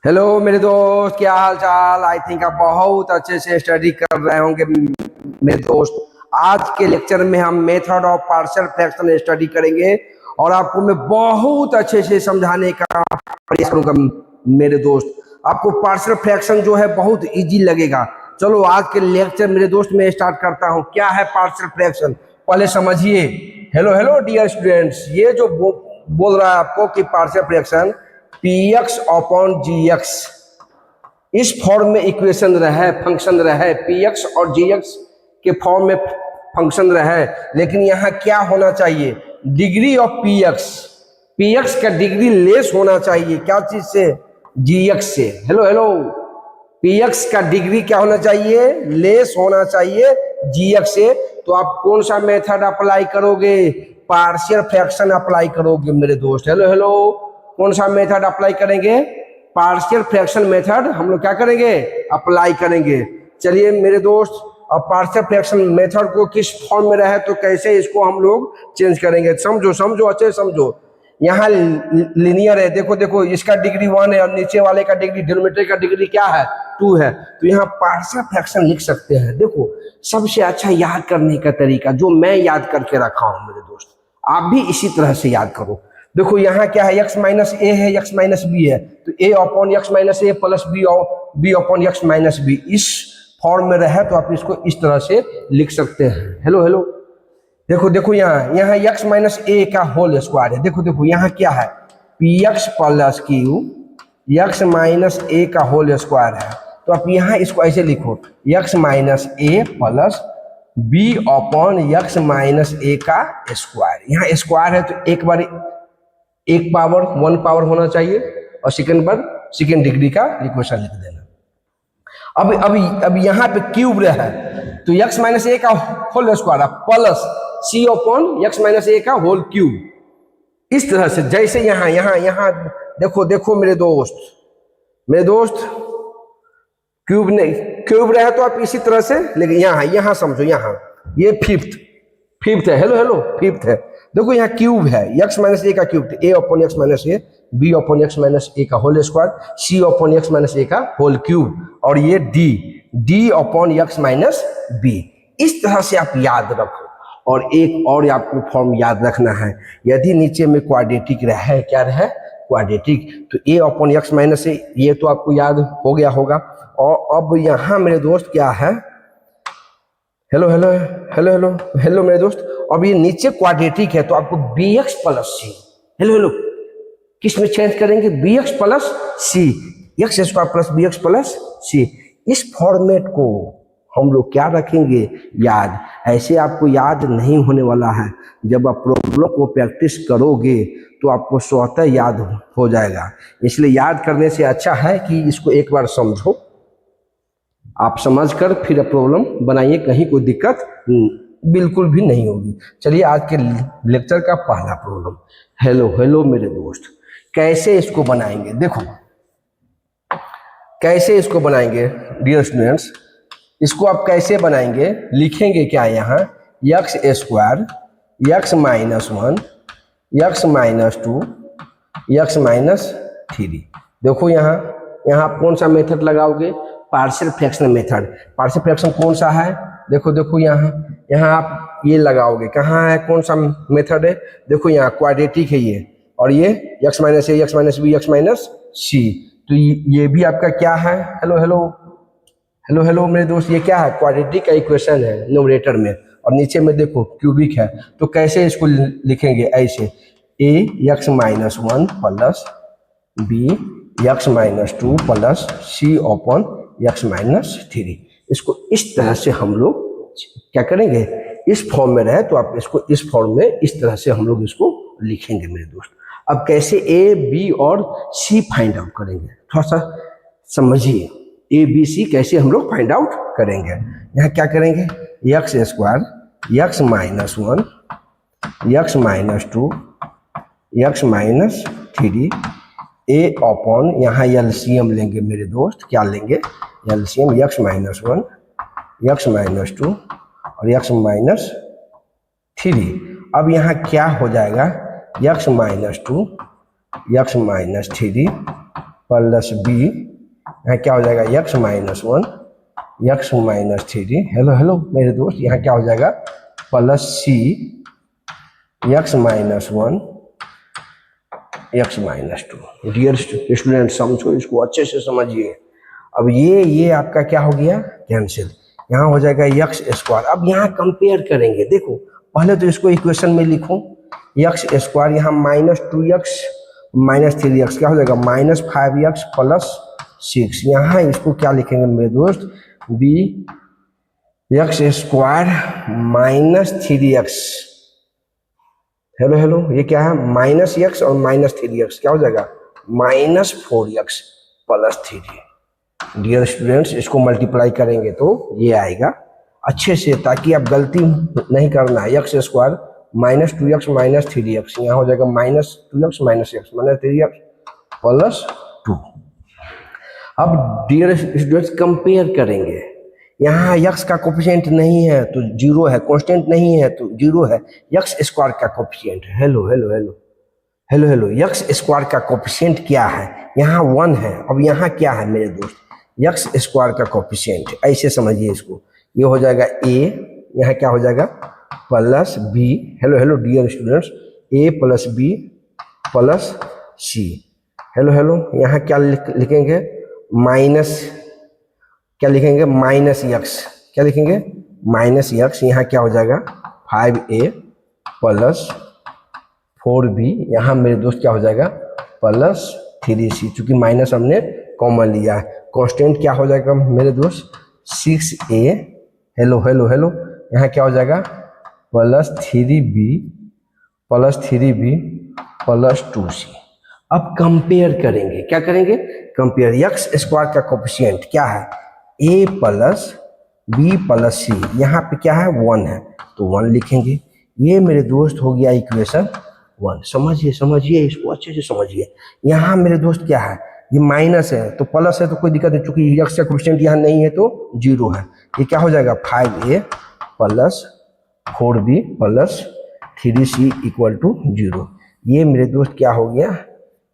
Hello मेरे दोस्त, क्या हाल चाल। आई थिंक आप बहुत अच्छे से स्टडी कर रहे होंगे मेरे दोस्त। आज के लेक्चर में हम method of partial fraction study करेंगे और आपको मैं बहुत अच्छे से समझाने का प्रयास करूंगा मेरे दोस्त। आपको पार्शियल फ्रैक्शन जो है बहुत इजी लगेगा। चलो आज के लेक्चर मेरे दोस्त में स्टार्ट करता हूं। क्या है पार्शियल फ्रैक्शन, पहले समझिए। हेलो हेलो डियर स्टूडेंट्स, ये जो बोल रहा है आपको कि partial fraction P X upon G X इस फॉर्म में इक्वेशन रहे, फंक्शन रहे, पी एक्स और जी एक्स के फॉर्म में फंक्शन रहे, लेकिन यहाँ क्या होना चाहिए, डिग्री ऑफ पी एक्स का डिग्री लेस होना चाहिए। क्या चीज से? जी एक्स से। हेलो हेलो, पी एक्स का डिग्री क्या होना चाहिए? लेस होना चाहिए जी एक्स से। तो आप कौन सा मेथड अप्लाई करोगे? पार्शियल फ्रैक्शन अप्लाई करोगे मेरे दोस्त। हेलो हेलो, कौन सा मेथड अप्लाई करेंगे? पार्शियल फ्रैक्शन मेथड हम लोग क्या करेंगे? अप्लाई करेंगे। चलिए मेरे दोस्त, अब पार्शियल फ्रैक्शन मेथड को किस फॉर्म में रहे तो कैसे इसको हम लोग चेंज करेंगे, समझो समझो अच्छे समझो। यहाँ लिनियर है, देखो देखो, इसका डिग्री 1 है और नीचे वाले का डिग्री, डिनोमिनेटर का डिग्री क्या है? 2 है। तो यहाँ पार्शियल फ्रैक्शन लिख सकते हैं। देखो, सबसे अच्छा याद करने का तरीका जो मैं याद करके रखा हूं मेरे दोस्त, आप भी इसी तरह से याद करो। देखो यहाँ क्या है, x माइनस ए है, x माइनस बी है, तो a upon x minus A plus B upon x minus b इस फॉर्म में रहे तो आप इसको इस तरह से लिख सकते हैं। हेलो हेलो, देखो देखो, यहाँ x माइनस ए का होल स्क्वायर है। देखो देखो, यहाँ क्या है, P X plus Q X minus ए का होल स्क्वायर है। तो आप यहाँ इसको ऐसे लिखो, x माइनस ए plus B upon x minus ए का स्क्वायर। यहाँ स्क्वायर है तो एक बार एक पावर 1 पावर होना चाहिए और सेकंड बार सेकंड डिग्री का इक्वेशन लिख देना। अब यहाँ पे क्यूब रहा है तो x माइनस ए का whole square plus C upon x minus ए का होल क्यूब। इस तरह से जैसे यहाँ देखो देखो मेरे दोस्त, क्यूब नहीं, क्यूब रहे तो आप इसी तरह से, लेकिन यहाँ समझो, यहाँ ये फिफ्थ है। हेलो हेलो, फिफ्थ है। देखो यहाँ क्यूब है, एक्स माइनस ए का cube, a upon x minus a, b upon x minus ए का whole square, c upon x minus ए का होल क्यूब, और ये d upon x minus b. इस तरह से आप याद रखो। और एक और आपको फॉर्म याद रखना है, यदि नीचे में क्वाड्रेटिक रहे, क्या रहे? क्वाड्रेटिक, तो ए अपॉन एक्स माइनस ए, ये तो आपको याद हो गया होगा। और अब यहाँ मेरे दोस्त क्या है, hello hello hello hello hello मेरे दोस्त, अब ये नीचे क्वाड्रेटिक है तो आपको बी एक्स प्लस सी, हेलो हेलो, किस में चेंज करेंगे? B X plus C, X square plus B X plus C. इस फॉर्मेट को हम लोग क्या रखेंगे? याद। ऐसे आपको याद नहीं होने वाला है। जब आप प्रॉब्लम को प्रैक्टिस करोगे तो आपको स्वतः याद हो जाएगा। इसलिए याद करने से अच्छा है कि इसको एक बार समझो, आप समझकर फिर प्रॉब्लम बनाइए, कहीं कोई दिक्कत बिल्कुल भी नहीं होगी। चलिए आज के लेक्चर का पहला प्रॉब्लम। हेलो हेलो मेरे दोस्त, कैसे इसको बनाएंगे? देखो कैसे इसको बनाएंगे डियर स्टूडेंट्स, इसको आप कैसे बनाएंगे? लिखेंगे क्या यहाँ, x square x minus 1 x minus 2 x minus 3। देखो यहाँ आप कौन सा मेथड लगाओगे? Partial fraction method. Partial fraction कौन सा है? देखो देखो, यहाँ आप ये लगाओगे। कहाँ है, कौन सा मेथड है? देखो यहाँ क्वाड्रेटिक है ये, और ये X minus A X minus B X minus C. तो ये भी आपका क्या है? हेलो हेलो हेलो हेलो मेरे दोस्त, ये क्या है? क्वाड्रेटिक का इक्वेशन है न्यूमरेटर में, और नीचे में देखो क्यूबिक है। तो कैसे इसको लिखेंगे? ऐसे, A X minus 1 plus B X minus 2 plus C upon x minus 3। इसको इस तरह से हम लोग क्या करेंगे? इस फॉर्म में रहे तो आप इसको इस फॉर्म में इस तरह से हम लोग इसको लिखेंगे मेरे दोस्त। अब कैसे ए बी और सी फाइंड आउट करेंगे, थोड़ा सा समझिए। ए बी सी कैसे हम लोग फाइंड आउट करेंगे? यहाँ क्या करेंगे? X square x minus 1 x minus 2 x minus 3 ए अपॉन, यहाँ एलसीएम लेंगे मेरे दोस्त। क्या लेंगे? LCM, x minus 1 x minus 2 और एक्स माइनस 3। अब यहाँ क्या हो जाएगा? X minus 2 x minus 3 plus b, यहाँ क्या हो जाएगा x minus 1, x minus 3, hello hello मेरे दोस्त, यहाँ क्या हो जाएगा plus c x minus 1, x minus 2। Dear student समझो इसको अच्छे से समझिए। अब ये आपका क्या हो गया कैंसिल, यहाँ हो जाएगा एक्स स्क्वायर। अब यहाँ कंपेयर करेंगे, देखो पहले तो इसको इक्वेशन में लिखो, एक्स स्क्वायर, यहाँ माइनस 2x माइनस 3x क्या हो जाएगा माइनस 5x प्लस 6। यहाँ इसको क्या लिखेंगे मेरे दोस्त, b x square minus 3x, hello hello ये क्या है माइनस x और माइनस 3x क्या हो जाएगा minus 4x plus 3। Dear students इसको मल्टीप्लाई करेंगे तो ये आएगा अच्छे से, ताकि आप गलती नहीं करना है। X square minus 2x minus 3x, यहाँ हो जाएगा minus 2x minus x minus 3x plus 2। अब डियर स्टूडेंट्स कंपेयर करेंगे, यहाँ x का कोफिशिएंट नहीं है तो जीरो है, कांस्टेंट नहीं है तो जीरो है, एक्स स्क्वायर का coefficient, hello hello hello hello hello x square का कोफिशिएंट क्या है, यहाँ 1 है। अब यहाँ क्या है मेरे दोस्त, एक्स स्क्वायर का कोफिशिएंट, ऐसे समझिए इसको, ये हो जाएगा a, यहाँ क्या हो जाएगा plus b, hello hello dear students, a plus b plus c, hello hello यहाँ क्या लिखेंगे माइनस, क्या लिखेंगे माइनस एक्स, क्या लिखेंगे माइनस एक्स, यहाँ क्या हो जाएगा 5a प्लस 4b, यहाँ मेरे दोस्त क्या हो जाएगा प्लस 3c, चूंकि माइनस हमने कॉमन लिया है। कांस्टेंट क्या हो जाएगा मेरे दोस्त 6a, हेलो हेलो हेलो यहाँ क्या हो जाएगा प्लस 3b प्लस 2c। अब कंपेयर करेंगे, क्या करेंगे कंपेयर, एक्स स्क्वायर का कोफिशिएंट क्या है a plus B plus C, यहाँ पे क्या है 1 है तो 1 लिखेंगे। ये मेरे दोस्त हो गया इक्वेशन 1। समझिए समझिए इसको अच्छे से समझिए। यहाँ मेरे दोस्त क्या है, ये माइनस है तो प्लस है तो कोई दिक्कत नहीं, चूंकि एक्स का कोफिशिएंट यहाँ नहीं है तो जीरो है। ये क्या हो जाएगा 5a plus 4b plus 3c equal to 0। ये मेरे दोस्त क्या हो गया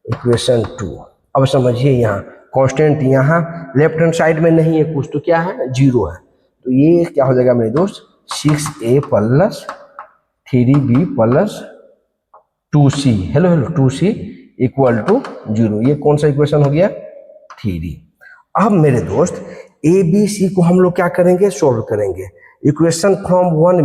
इक्वेशन 2। अब समझिए यहाँ कांस्टेंट यहाँ लेफ्ट हैंड साइड में नहीं है कुछ, तो क्या है जीरो है, तो ये क्या हो जाएगा मेरे दोस्त 6a plus 3b plus 2c, hello hello 2c equal to 0। ये कौन सा इक्वेशन हो गया 3। अब मेरे दोस्त a b c को हम लोग क्या करेंगे सोल्व करेंगे। इक्वेशन फ्रॉम 1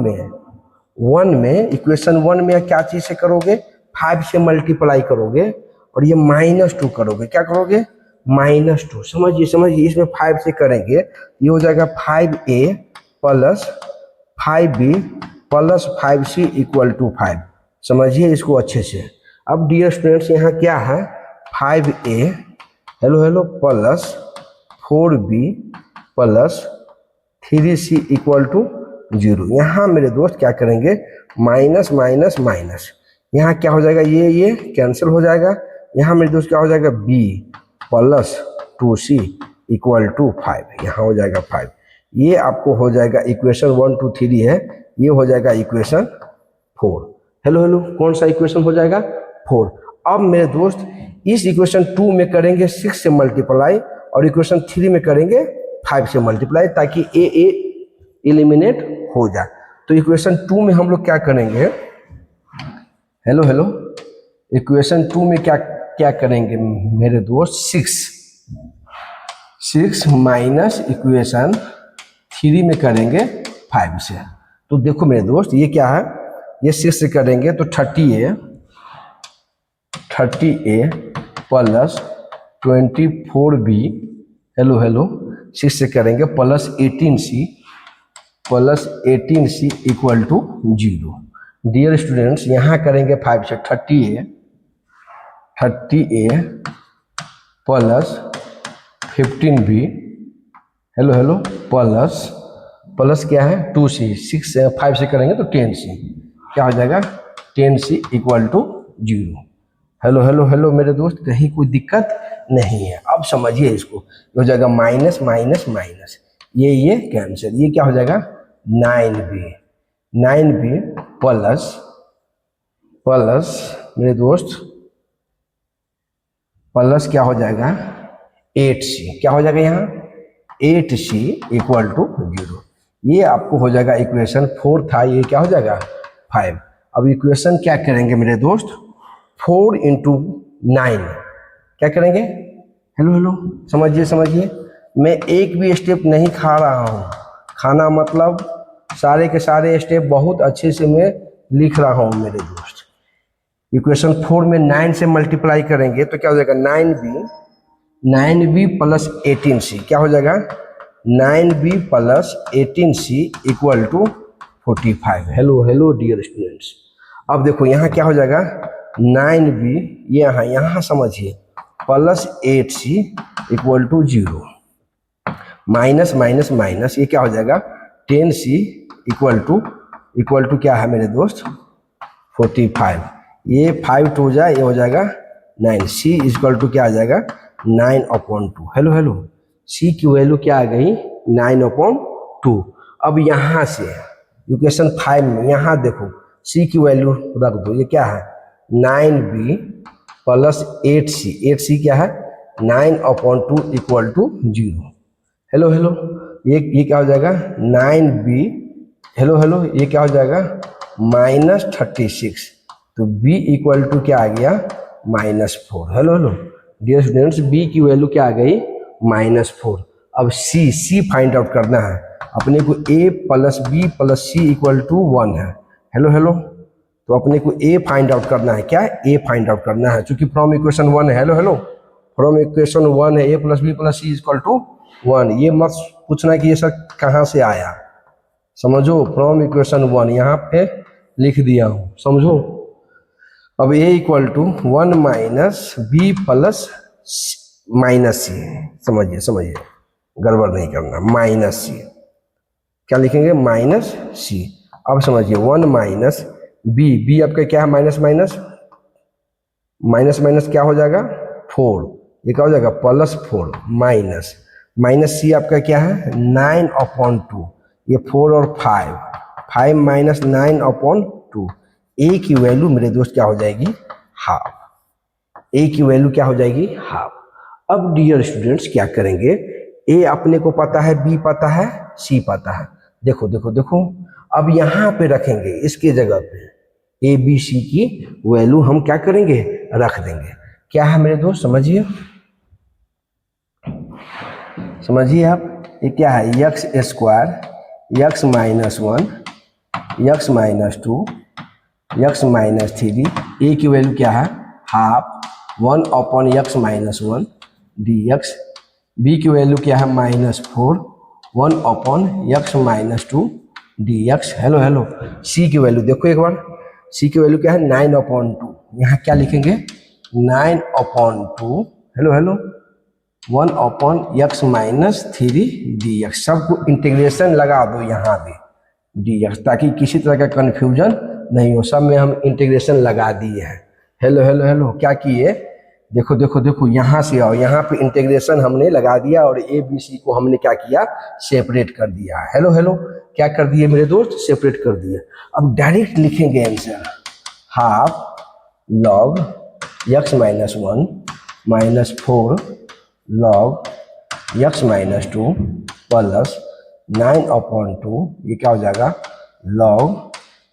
में इक्वेशन 1 में क्या चीज से करोगे 5 से मल्टीप्लाई करोगे और ये -2 करोगे, क्या करोगे -2। समझिए समझिए इसमें 5 से करेंगे, ये हो जाएगा 5a plus 5b plus 5c equal to 5। समझिए इसको अच्छे से। अब डियर स्टूडेंट्स यहाँ क्या है 5a hello hello plus 4b plus 3c equal to 0। यहाँ मेरे दोस्त क्या करेंगे माइनस माइनस माइनस, यहाँ क्या हो जाएगा ये कैंसिल हो जाएगा। यहाँ मेरे दोस्त क्या हो जाएगा b plus 2c equal to 5, यहाँ हो जाएगा 5। ये आपको हो जाएगा इक्वेशन 1 2 3 है, ये हो जाएगा इक्वेशन 4। हेलो हेलो कौन सा इक्वेशन हो जाएगा 4। अब मेरे दोस्त इस इक्वेशन 2 में करेंगे 6 से मल्टीप्लाई और इक्वेशन 3 में करेंगे 5 से मल्टीप्लाई, ताकि ए एलिमिनेट हो जाए। तो इक्वेशन 2 में हम लोग क्या करेंगे, हेलो हेलो इक्वेशन 2 में क्या करेंगे मेरे दोस्त 6 माइनस इक्वेशन 3 में करेंगे 5 से। तो देखो मेरे दोस्त ये क्या है, ये 6 से करेंगे तो 30a plus 24b, hello hello 6 से करेंगे plus 18c equal to 0। Dear students यहाँ करेंगे 5 से 30a plus 15b, hello hello plus क्या है 2c, 6 से 5 से करेंगे तो 10c, क्या हो जाएगा 10c equal to 0। Hello hello hello मेरे दोस्त कहीं कोई दिक्कत नहीं है। अब समझिए इसको, हो जाएगा माइनस माइनस माइनस, ये कैंसिल, ये क्या हो जाएगा 9b प्लस मेरे दोस्त प्लस क्या हो जाएगा 8c क्या हो जाएगा यहाँ 8c इक्वल टू 0। ये आपको हो जाएगा इक्वेशन 4 था, ये क्या हो जाएगा 5। अब इक्वेशन क्या करेंगे मेरे दोस्त 4 इंटू 9 क्या करेंगे, हेलो हेलो समझिए समझिए, मैं एक भी स्टेप नहीं खा रहा हूँ, खाना मतलब सारे के सारे स्टेप बहुत अच्छे से मैं लिख रहा हूँ मेरे दोस्त। इक्वेशन 4 में 9 से मल्टीप्लाई करेंगे तो क्या हो जाएगा 9b प्लस 18c क्या हो जाएगा 9b plus 18c equal to 45। Hello hello dear students, अब देखो यहाँ क्या हो जाएगा 9b यहाँ समझिए plus 8c equal to 0 minus minus minus ये क्या हो जाएगा 10c इक्वल टू क्या है मेरे दोस्त 45। ये 5 टू हो जाए, ये हो जाएगा 9। c इक्वल टू क्या आ जाएगा 9/2। हेलो हेलो c की वैल्यू क्या आ गई 9/2। अब यहाँ से इक्वेशन 5 में यहाँ देखो c की वैल्यू रख दो, ये क्या है 9b प्लस 8c क्या है 9/2 इक्वल टू 0। हेलो हेलो ये क्या हो जाएगा 9b, हेलो हेलो ये क्या हो जाएगा -36, तो b इक्वल टू क्या आ गया -4। Hello hello dear students, b की वैल्यू क्या आ गई -4। अब c फाइंड आउट करना है अपने को, a plus b plus c equal to 1 है। हेलो हेलो तो अपने को a फाइंड आउट करना है, क्या a फाइंड आउट करना है, चूंकि फ्रॉम इक्वेशन 1 है। हेलो हेलो फ्रॉम इक्वेशन 1 है, a plus b plus c equal to 1। ये मत पूछना कि ये सब कहाँ से आया, समझो फ्रॉम इक्वेशन 1 यहाँ पे लिख दिया हूँ, समझो। अब a equal to 1 minus b plus minus c, समझिए समझिए गड़बड़ नहीं करना, माइनस c क्या लिखेंगे -c। अब समझिए 1 माइनस b आपका क्या है माइनस माइनस क्या हो जाएगा 4, ये क्या हो जाएगा +4 माइनस c आपका क्या है 9/2, ये 4 और 5 माइनस 9/2। a की वैल्यू मेरे दोस्त क्या हो जाएगी हाफ, a की वैल्यू क्या हो जाएगी हाफ। अब डियर स्टूडेंट्स क्या करेंगे, a अपने को पता है, b पता है, c पता है। देखो देखो देखो अब यहाँ पे रखेंगे, इसके जगह पे a b c की वैल्यू हम क्या करेंगे रख देंगे। क्या है मेरे दोस्त समझिए समझिए आप, ये क्या है x² x minus 1 x minus 2 x minus 3, a की वैल्यू क्या है half 1/x minus 1 dx, b की वैल्यू क्या है -4 1/x minus 2 dx। Hello hello c की वैल्यू देखो एक बार, c की वैल्यू क्या है 9/2, यहाँ क्या लिखेंगे 9/2 hello hello 1/x minus 3 dx। सबको इंटीग्रेशन लगा दो यहाँ पे dx, ताकि किसी तरह का कन्फ्यूजन नहीं हो, सब में हम इंटीग्रेशन लगा दिए हैं। हेलो हेलो हेलो क्या किए, देखो देखो देखो यहाँ से आओ, यहाँ पे इंटीग्रेशन हमने लगा दिया और a b c को हमने क्या किया सेपरेट कर दिया। हेलो हेलो क्या कर दिए मेरे दोस्त सेपरेट कर दिए। अब डायरेक्ट लिखेंगे answer half log x minus 1 -4 log x minus 2 plus 9/2, ये क्या हो जाएगा log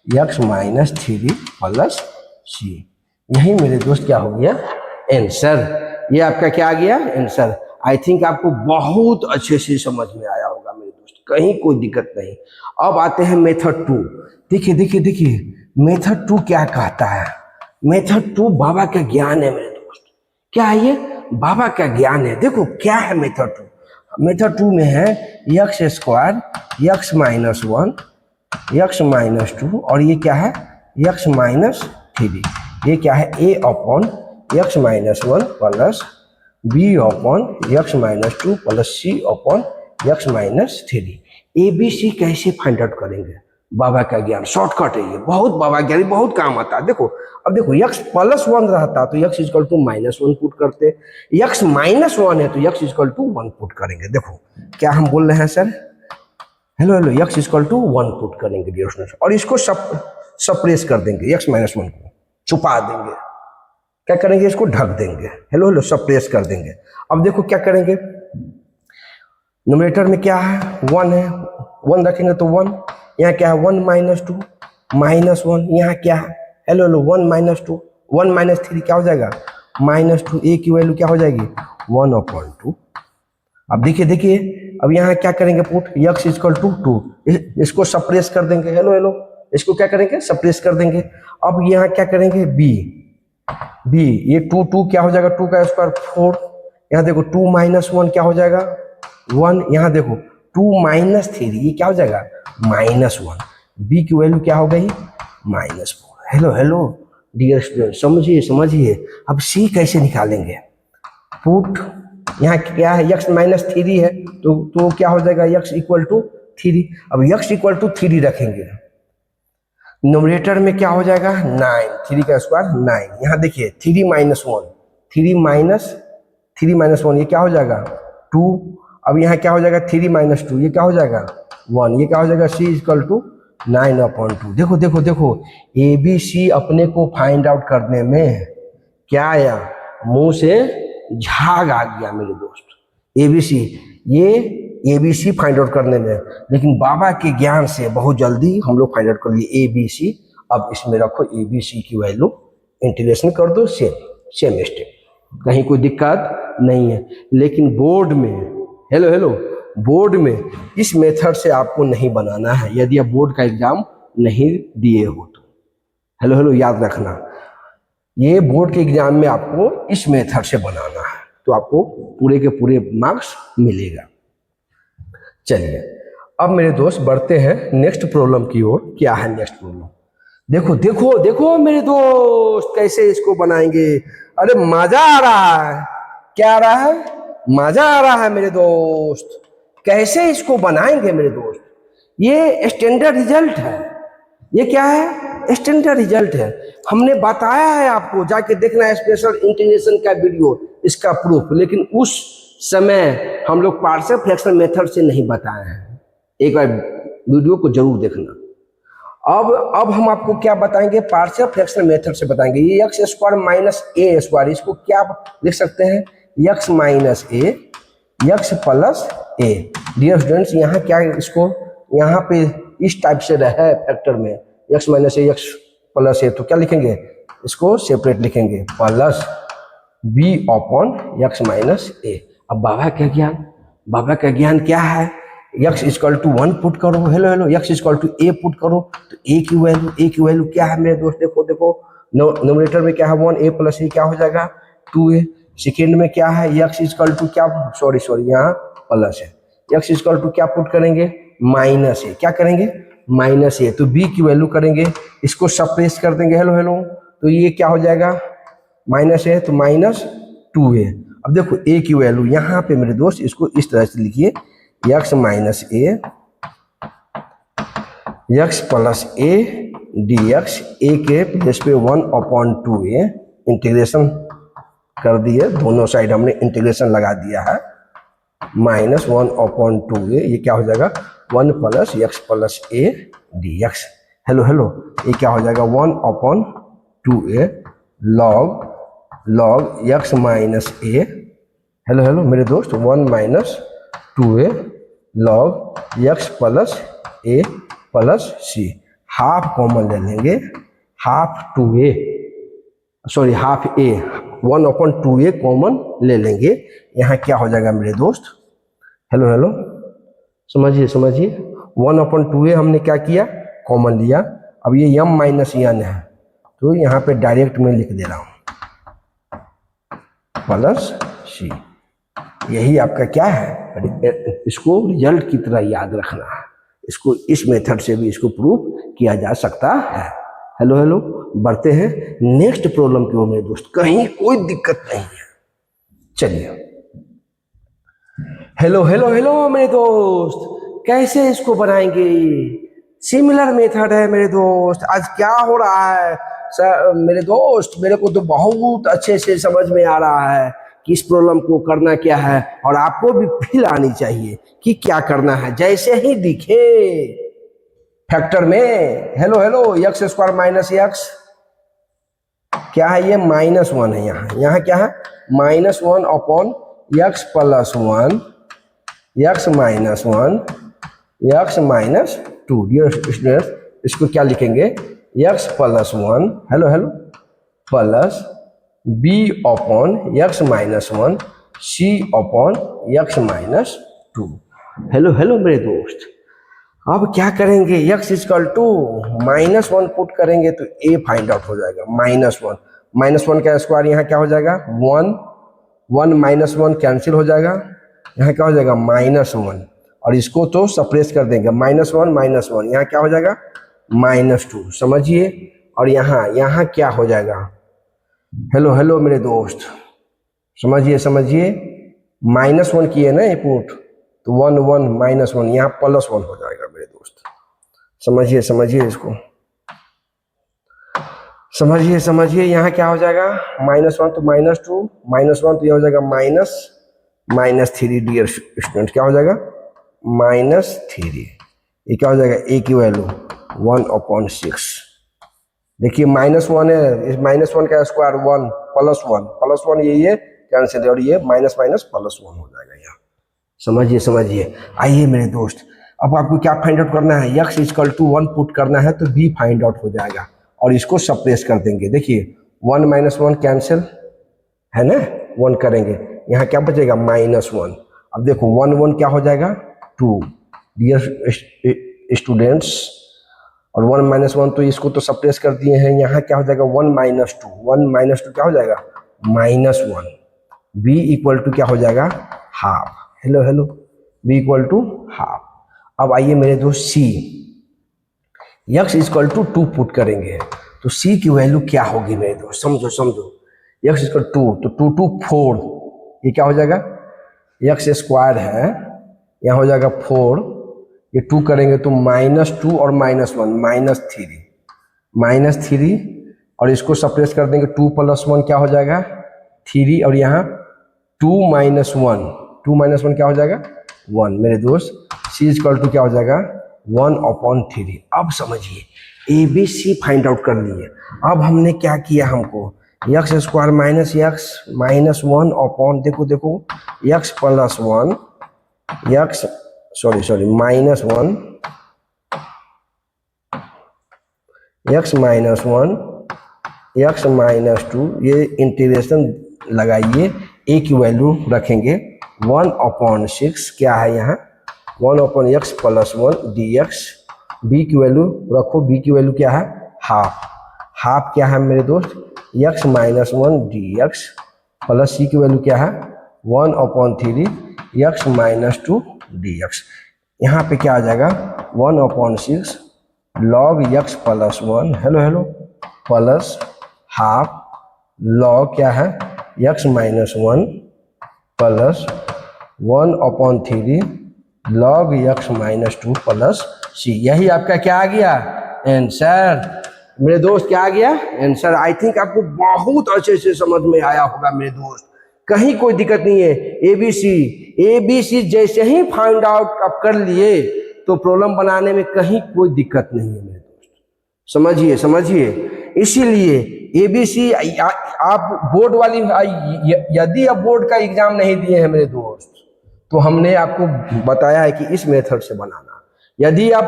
x minus 3 plus c। यही मेरे दोस्त क्या हो गया आंसर, ये आपका क्या आ गया आंसर। आई थिंक आपको बहुत अच्छे से समझ में आया होगा मेरे दोस्त, कहीं कोई दिक्कत नहीं। अब आते हैं मेथड 2। देखिए देखिए देखिए मेथड 2 क्या कहता है, मेथड 2 बाबा का ज्ञान है मेरे दोस्त। क्या है ये बाबा का ज्ञान है। देखो क्या है मेथड 2, मेथड 2 में है x² x minus 1 x minus 2 और ये क्या है x माइनस 3, ये क्या है a/x minus 1 plus b/x minus 2 plus c/x minus 3। ABC कैसे फाइंड आउट करेंगे, बाबा का ज्ञान शॉर्टकट है ये, बहुत बाबा ज्ञानी बहुत काम आता है। देखो अब देखो x +1 रहता तो x इक्वल टू -1 पुट करते, x -1 है तो x इक्वल टू 1 पुट करेंगे। देखो क्या हम बोल रहे हैं sir, hello hello x equal to 1 put करेंगे डियर स्टूडेंट्स, और इसको सप्रेस कर देंगे, x -1 को छुपा देंगे। क्या करेंगे, इसको ढक देंगे, हेलो हेलो सप्रेस कर देंगे। अब देखो क्या करेंगे, न्यूमरेटर में क्या है, 1 है, 1 रखेंगे तो 1, यहाँ क्या है 1 माइनस 2 माइनस 1, यहाँ क्या है, हेलो हेलो 1 माइनस 2 1 माइनस 3 क्या हो जाएगा -2, ए की वैल्यू क्या हो जाएगी 1/2। अब देखिए देखिए, अब यहाँ क्या करेंगे पुट x इक्वल टू 2, इसको सप्रेस कर देंगे, हेलो हेलो इसको क्या करेंगे सप्रेस कर देंगे। अब यहाँ क्या करेंगे b ये 2 2 क्या हो जाएगा 2 का स्क्वायर 4, यहाँ देखो 2 माइनस 1 क्या हो जाएगा 1, यहाँ देखो 2 माइनस 3 ये क्या हो जाएगा -1, b की वैल्यू क्या हो गई -4। हेलो हेलो डियर स्टूडेंट, समझिए समझिए। अब c कैसे निकालेंगे, पुट यहाँ क्या है x माइनस 3 है तो क्या हो जाएगा x इक्वल टू 3। अब x इक्वल टू 3 रखेंगे, न्यूमरेटर में क्या हो जाएगा 9, 3 का स्क्वायर 9, यहाँ देखिए 3 माइनस 1 ये क्या हो जाएगा 2। अब यहाँ क्या हो जाएगा 3 माइनस 2 ये क्या हो जाएगा 1, ये क्या हो जाएगा c इक्वल टू 9/2। देखो देखो देखो, ABC अपने को फाइंड आउट करने में क्या आया, मुंह से झाग आ गया मेरे दोस्त। ABC ये ABC फाइंड आउट करने में, लेकिन बाबा के ज्ञान से बहुत जल्दी हम लोग फाइंड आउट कर लिए ABC। अब इसमें रखो ABC की वैल्यू, इंटीग्रेशन कर दो, सेम स्टेप, कहीं कोई दिक्कत नहीं है। लेकिन बोर्ड में हेलो हेलो बोर्ड में इस मेथड से आपको नहीं बनाना है, यदि आप बोर्ड का एग्जाम नहीं दिए हो तो हेलो हेलो याद रखना, ये बोर्ड के एग्जाम में आपको इस मेथड से बनाना है तो आपको पूरे के पूरे मार्क्स मिलेगा। चलिए अब मेरे दोस्त बढ़ते हैं नेक्स्ट प्रॉब्लम की ओर। क्या है नेक्स्ट प्रॉब्लम, देखो देखो देखो मेरे दोस्त कैसे इसको बनाएंगे। अरे मजा आ रहा है, क्या आ रहा है, मजा आ रहा है मेरे दोस्त। कैसे इसको बनाएंगे मेरे दोस्त, ये स्टैंडर्ड रिजल्ट है, ये क्या है स्टैंडर्ड रिजल्ट है। हमने बताया है आपको, जाके देखना है स्पेशल इंटीग्रेशन का वीडियो, इसका प्रूफ, लेकिन उस समय हम लोग पार्शियल फ्रैक्शन मेथड से नहीं बताए हैं, एक बार वीडियो को जरूर देखना। अब हम आपको क्या बताएंगे, पार्शियल फ्रैक्शन मेथड से बताएंगे। ये x square minus A square, इसको क्या लिख सकते हैं x minus A x plus A. Dear students यहाँ क्या, इसको यहाँ पे इस टाइप से रहा है फैक्टर में x minus A x plus A, तो क्या लिखेंगे, इसको सेपरेट लिखेंगे plus b upon x minus A. अब बाबा का ज्ञान क्या है, x इक्वल टू 1 पुट करो, hello hello x equal to a put करो, तो a की वैल्यू क्या है मेरे दोस्त, देखो देखो न्यूमरेटर में क्या है 1, a प्लस ए क्या हो जाएगा 2a। सेकेंड में क्या है x इक्वल टू क्या, सॉरी यहाँ प्लस है, x इक्वल टू क्या पुट करेंगे माइनस ए, क्या करेंगे माइनस ए, तो b की वैल्यू करेंगे, इसको सप्रेस कर देंगे, हेलो हेलो, तो ये क्या हो जाएगा माइनस ए, तो -2a। अब देखो a की वैल्यू यहाँ पे मेरे दोस्त, इसको इस तरह से लिखिए x minus A x plus A dx, a के प्लेस पे 1/2a, इंटीग्रेशन कर दिए, दोनों साइड हमने इंटीग्रेशन लगा दिया है, -1/2a, ये क्या हो जाएगा 1 plus x plus A dx। Hello hello ये क्या हो जाएगा 1/2a log x minus A, hello hello मेरे दोस्त 1 minus 2a log x plus A plus C. Half common ले लेंगे, हाफ a 1/2a कॉमन ले लेंगे, यहाँ क्या हो जाएगा मेरे दोस्त, हेलो हेलो समझिए 1/2a हमने क्या किया कॉमन लिया। अब ये m माइनस n है, तो यहाँ पे डायरेक्ट में लिख दे रहा हूँ प्लस सी। यही आपका क्या है, इसको रिजल्ट की तरह याद रखना है, इसको इस मेथड से भी इसको प्रूव किया जा सकता है। हेलो हेलो बढ़ते हैं नेक्स्ट प्रॉब्लम की ओर मेरे दोस्त, कहीं कोई दिक्कत नहीं है। चलिए हेलो हेलो हेलो मेरे दोस्त, कैसे इसको बनाएंगे, सिमिलर मेथड है मेरे दोस्त। आज क्या हो रहा है सर मेरे दोस्त, मेरे को तो बहुत अच्छे से समझ में आ रहा है कि इस प्रॉब्लम को करना क्या है, और आपको भी फील आनी चाहिए कि क्या करना है। जैसे ही दिखे फैक्टर में, hello hello x square minus x क्या है ये -1 है, यहाँ क्या है -1 upon x plus 1 x minus 1 x minus 2। Dear students इसको क्या लिखेंगे x plus 1 hello hello plus b upon x minus 1 c upon x minus 2। Hello hello मेरे दोस्त, अब क्या करेंगे x इक्वल टू -1 पुट करेंगे तो a फाइंड आउट हो जाएगा। -1 का स्क्वायर यहाँ क्या हो जाएगा 1 1 -1 कैंसिल हो जाएगा, यहाँ क्या हो जाएगा -1 और इसको तो सप्रेस कर देंगे -1 यहाँ क्या हो जाएगा -2 समझिए। और यहाँ क्या हो जाएगा हेलो हेलो मेरे दोस्त समझिए -1 किए ना ये पुट तो 1 1 -1 यहाँ +1 हो जाएगा मेरे दोस्त। समझिए इसको समझिए यहाँ क्या हो जाएगा -1 तो -2 -1 तो ये हो जाएगा -3। डियर स्टूडेंट क्या हो जाएगा -3। ये क्या हो जाएगा a की वैल्यू 1/6। देखिए -1 है, इस -1 का स्क्वायर 1 +1 ये कैंसिल है और ये माइनस +1 हो जाएगा यहाँ। समझिए। आइए मेरे दोस्त अब आपको क्या फाइंड आउट करना है x इक्वल टू 1 पुट करना है तो b फाइंड आउट हो जाएगा और इसको सप्रेस कर देंगे। देखिए 1 -1 कैंसिल है ना 1 करेंगे, यहाँ क्या बचेगा -1। अब देखो 1 1 क्या हो जाएगा 2। डियर स्टूडेंट्स और 1 -1 तो इसको तो सप्रेस कर दिए हैं, यहाँ क्या हो जाएगा 1 -2 क्या हो जाएगा -1। b इक्वल टू क्या हो जाएगा half. Hello b equal to half. अब आइए मेरे दोस्त c x equal to 2 put करेंगे तो c की वैल्यू क्या होगी मेरे दोस्त समझो x इक्वल 2 तो 2 2 4 ये क्या हो जाएगा x स्क्वायर है यहाँ हो जाएगा 4 ये 2 करेंगे तो -2 और -1 -3 और इसको सप्रेस कर देंगे 2 + 1 क्या हो जाएगा 3 और यहाँ 2 -1 क्या हो जाएगा 1। मेरे दोस्त c इक्वल टू क्या हो जाएगा 1/3। अब समझिए ABC फाइंड आउट कर लिए। अब हमने क्या किया हमको x स्क्वायर -x -1 अपॉन देखो x plus 1 x -1 x -1 x -2 ये इंटीग्रेशन लगाइए a की वैल्यू रखेंगे 1/6 क्या है यहाँ 1/x प्लस 1 dx। b की वैल्यू रखो, b की वैल्यू क्या है हाफ क्या है मेरे दोस्त x -1 dx प्लस c की वैल्यू क्या है 1/3 x -2 dx। यहाँ पे क्या आ जाएगा 1/6 log x plus 1 hello plus half log क्या है x -1 plus 1/3 log x -2 plus c। यही आपका क्या आ गया आंसर मेरे दोस्त। क्या आ गया आंसर। आई थिंक आपको बहुत अच्छे से समझ में आया होगा मेरे दोस्त, कहीं कोई दिक्कत नहीं है। ABC जैसे ही फाइंड आउट आप कर लिए तो प्रॉब्लम बनाने में कहीं कोई दिक्कत नहीं है मेरे दोस्त। समझिए इसीलिए ABC आप बोर्ड वाली यदि आप बोर्ड का एग्जाम नहीं दिए हैं मेरे दोस्त तो हमने आपको बताया है कि इस मेथड से बनाना। यदि आप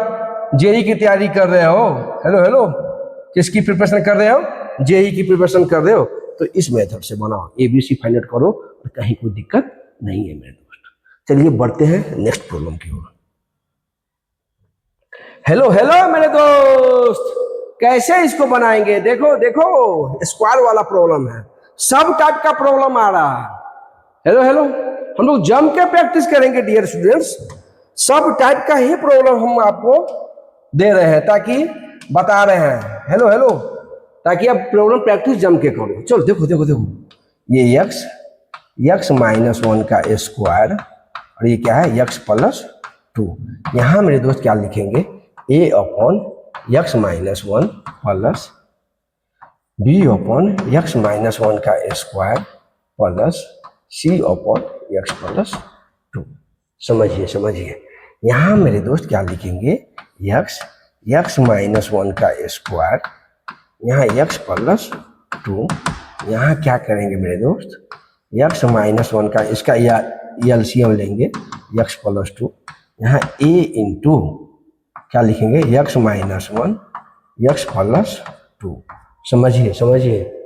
जेई की तैयारी कर रहे हो हेलो किसकी प्रिपरेशन कर रहे हो जेई की प्रिपरेशन कर रहे हो तो इस मेथड से बनाओ ABC फाइंड आउट करो और कहीं कोई दिक्कत नहीं है मेरे दोस्त। चलिए बढ़ते हैं नेक्स्ट प्रॉब्लम की ओर। हेलो मेरे दोस्त कैसे इसको बनाएंगे देखो स्क्वायर वाला प्रॉब्लम है, सब टाइप का प्रॉब्लम आ रहा है। हेलो हम लोग जम के प्रैक्टिस करेंगे डियर स्टूडेंट्स, सब टाइप का ही प्रॉब्लम हम आपको दे रहे हैं ताकि बता रहे हैं हेलो ताकि आप प्रॉब्लम प्रैक्टिस जम के करो। चलो देखो ये x -1 का स्क्वायर और ये क्या है x प्लस 2। यहाँ मेरे दोस्त क्या लिखेंगे a/x -1 प्लस b/x -1 का स्क्वायर प्लस c/x प्लस 2। समझिए यहाँ मेरे दोस्त क्या लिखेंगे x -1 का स्क्वायर यहाँ x प्लस 2। यहाँ क्या करेंगे मेरे दोस्त, x माइनस 1 का इसका एलसीएम लेंगे, x प्लस 2। यहाँ a इंटू क्या लिखेंगे, x माइनस 1 x प्लस 2। समझिए समझिए।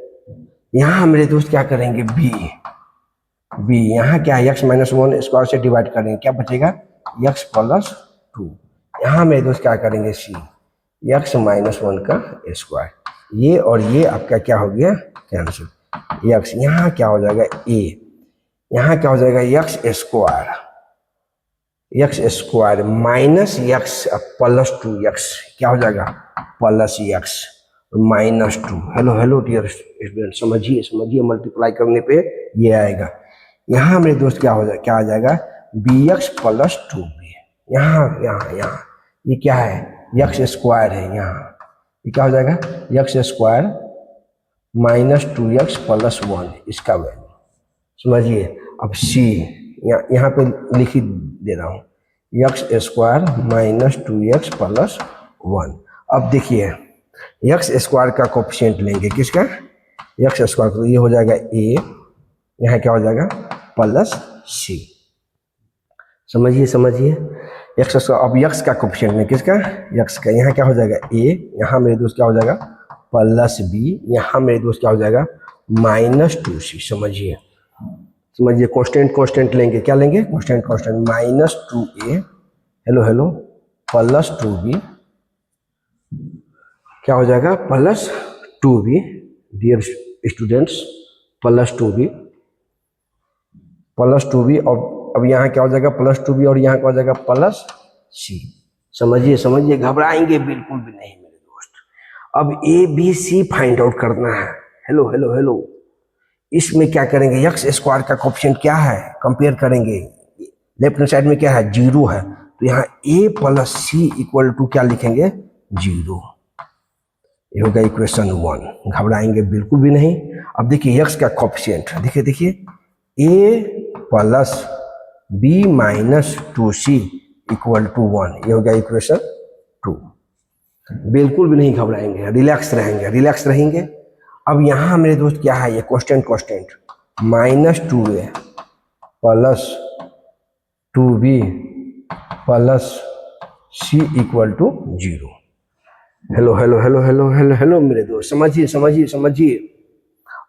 यहाँ मेरे दोस्त क्या करेंगे, b यहाँ क्या है, x माइनस 1 स्क्वायर से डिवाइड करेंगे, क्या बचेगा, x प्लस 2। यहाँ मेरे दोस्त क्या करेंगे, c x माइनस 1 का स्क्वायर, ये और ये आपका क्या हो गया, कैंसिल। x यहाँ क्या हो जाएगा, a यहाँ क्या हो जाएगा, x square minus x plus 2x क्या हो जाएगा, plus x minus 2। Hello hello dear student, समझिए समझिए, मल्टीप्लाई करने पे ये आएगा। यहाँ मेरे दोस्त क्या हो जाएगा, क्या आ जाएगा, bx प्लस 2b। यहाँ यहाँ यहाँ ये क्या है, x स्क्वायर है, यहाँ ये क्या हो जाएगा, x square minus 2x plus 1 इसका वैल्यू। समझिए। अब c यहाँ पे लिख ही दे रहा हूँ, x square minus 2x plus 1। अब देखिए x स्क्वायर का कोफिशिएंट लेंगे, किसका, x स्क्वायर, तो ये हो जाएगा a, यहाँ क्या हो जाएगा, प्लस c। समझिए समझिए। x स्क्वायर, अब x का कोफिशिएंट में, किसका, x का, यहाँ क्या हो जाएगा a, यहाँ मेरे दोस्त क्या हो जाएगा, प्लस b, यहाँ मेरे दोस्त क्या हो जाएगा, माइनस 2c। समझिए समझिए। कांस्टेंट लेंगे, क्या लेंगे, constant minus 2a, hello hello, plus 2b क्या हो जाएगा, plus 2b dear students, plus 2b और अब यहाँ क्या हो जाएगा, प्लस 2b और यहाँ क्या हो जाएगा, प्लस c। समझिए समझिए, घबराएंगे बिल्कुल भी नहीं मेरे दोस्त। अब a b c find out करना है। हेलो हेलो हेलो, इसमें क्या करेंगे, x स्क्वायर का कोफिशिएंट क्या है, कंपेयर करेंगे, लेफ्ट हैंड साइड में क्या है, 0 है, तो यहाँ a plus c equal to क्या लिखेंगे, 0। ये होगा इक्वेशन 1। घबराएंगे बिल्कुल भी नहीं। अब देखिए x का कोफिशिएंट, देखिए देखिए, a plus b minus 2c equal to 1, ये होगा इक्वेशन 2। बिल्कुल भी नहीं घबराएंगे, रिलैक्स रहेंगे। अब यहाँ मेरे दोस्त क्या है, ये constant minus 2a plus 2b plus c equal to 0। Hello hello hello hello hello hello मेरे दोस्त, समझिए समझिए समझिए।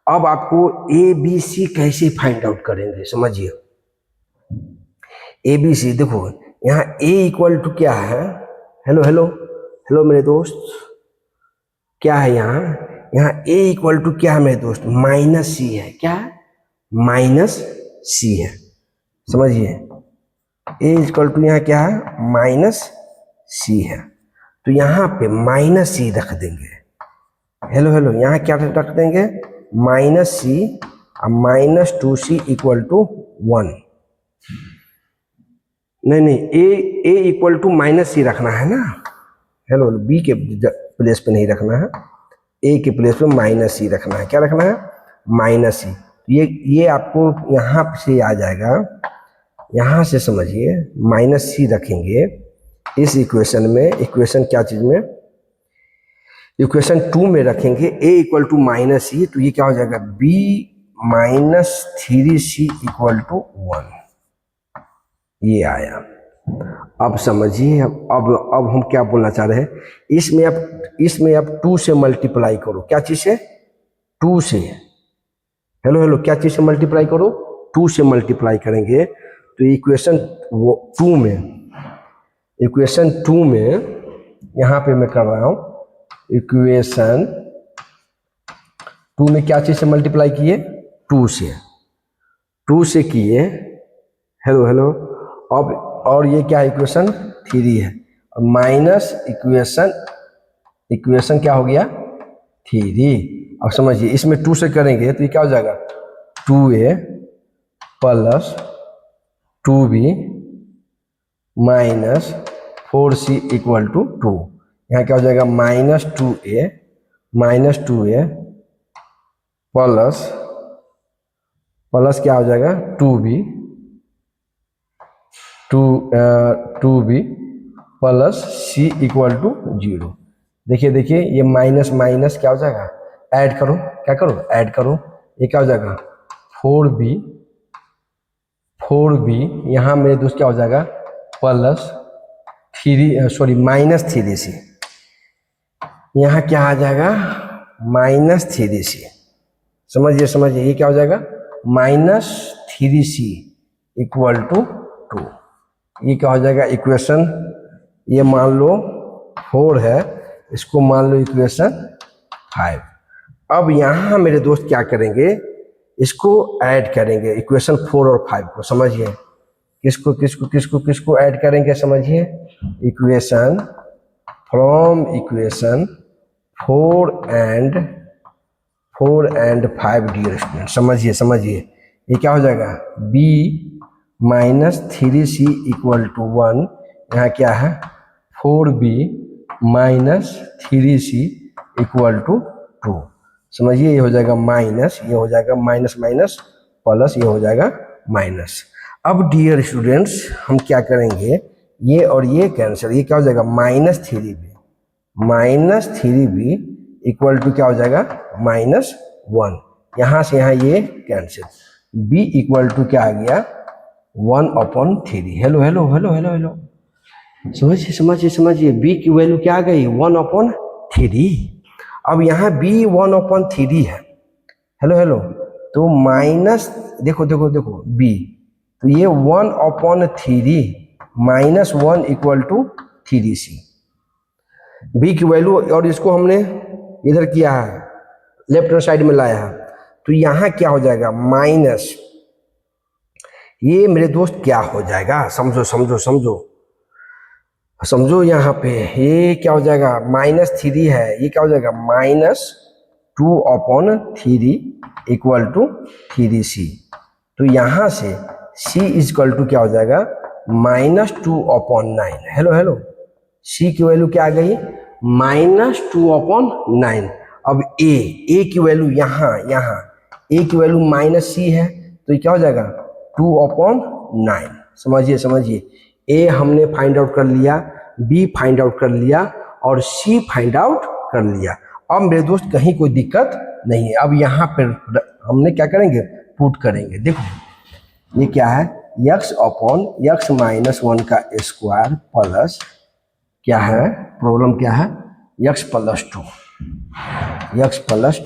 अब आपको ए बी सी कैसे फाइंड आउट करेंगे, समझिए। ए बी सी देखो, यहाँ a इक्वल टू क्या है, हेलो हेलो हेलो मेरे दोस्त, क्या है यहाँ a इक्वल टू क्या है मेरे दोस्त, माइनस सी है, क्या है, माइनस सी है। समझिए, a इक्वल टू यहाँ क्या है, माइनस सी है, तो यहाँ पे माइनस सी रख देंगे। हेलो हेलो, यहाँ क्या रख देंगे, माइनस सी और माइनस 2c इक्वल टू 1। नहीं, a इक्वल टू माइनस सी रखना है ना। हेलो, b के प्लेस पे नहीं रखना है, a के प्लेस पे माइनस सी रखना है। क्या रखना है, माइनस सी। ये आपको यहाँ से आ जाएगा, यहाँ से समझिए, माइनस सी रखेंगे इस इक्वेशन में। इक्वेशन क्या चीज में, इक्वेशन 2 में रखेंगे a equal to minus C, तो ये क्या हो जाएगा, b minus 3c equal to 1। ये आया। अब समझिए, अब हम क्या बोलना चाह रहे हैं, इसमें अब 2 से मल्टीप्लाई करो। क्या चीज से, 2 से। हेलो हेलो, क्या चीज से मल्टीप्लाई करो, 2 से मल्टीप्लाई करेंगे तो इक्वेशन 2 में यहाँ पे मैं कर रहा हूँ, इक्वेशन 2 में क्या चीज से मल्टीप्लाई किए, 2 से किए। हेलो हेलो, अब और ये क्या है, इक्वेशन 3 है, माइनस इक्वेशन क्या हो गया, 3। अब समझिए, इसमें 2 से करेंगे तो ये क्या हो जाएगा, 2a plus 2b minus 4c equal to 2। यहाँ क्या हो जाएगा, माइनस 2a प्लस क्या हो जाएगा, 2b plus c equal to 0। देखिए देखिए, ये माइनस क्या हो जाएगा, ऐड करो, क्या करो, ऐड करो। ये क्या हो जाएगा 4b यहाँ मेरे दोस्त क्या हो जाएगा प्लस 3c, यहाँ क्या आ जाएगा -3c। समझिए ये क्या हो जाएगा -3c इक्वल टू 2। ये क्या हो जाएगा इक्वेशन, ये मान लो 4 है, इसको मान लो इक्वेशन 5। अब यहाँ मेरे दोस्त क्या करेंगे, इसको ऐड करेंगे इक्वेशन 4 और 5 को। समझिए किसको ऐड करेंगे, समझिए equation from equation 4 and 5 dear student. समझिए ये क्या हो जाएगा b -3c इक्वल टू 1। यहाँ क्या है 4b -3c इक्वल टू 2। समझिए ये हो जाएगा माइनस, ये हो जाएगा माइनस माइनस प्लस, ये हो जाएगा माइनस। अब डियर स्टूडेंट्स हम क्या करेंगे, ये और ये कैंसिल, ये क्या हो जाएगा -3b इक्वल टू क्या हो जाएगा -1। यहाँ से यहाँ ये कैंसिल, b इक्वल टू क्या आ गया 1/3। हेलो समझिए b की वैल्यू क्या आ गई 1/3। अब यहाँ b 1/3 है। हेलो तो माइनस देखो b, तो ये 1/3 -1 इक्वल टू 3c b की वैल्यू, और इसको हमने इधर किया है लेफ्ट हैंड साइड में लाया है, तो यहाँ क्या हो जाएगा माइनस, ये मेरे दोस्त क्या हो जाएगा समझो यहाँ पे ये क्या हो जाएगा -3 है, ये क्या हो जाएगा -2/3 इक्वल टू 3c। तो यहाँ से c इक्वल टू क्या हो जाएगा -2/9। हेलो c की वैल्यू क्या आ गई -2/9। अब a की वैल्यू यहाँ a की वैल्यू -c है, तो ये क्या हो जाएगा 2/9। समझिए a हमने फाइंड आउट कर लिया, b फाइंड आउट कर लिया और c फाइंड आउट कर लिया। अब मेरे दोस्त कहीं कोई दिक्कत नहीं है। अब यहाँ पर हमने क्या करेंगे पुट करेंगे। देखो ये क्या है x/(x -1) का स्क्वायर प्लस क्या है, प्रॉब्लम क्या है x +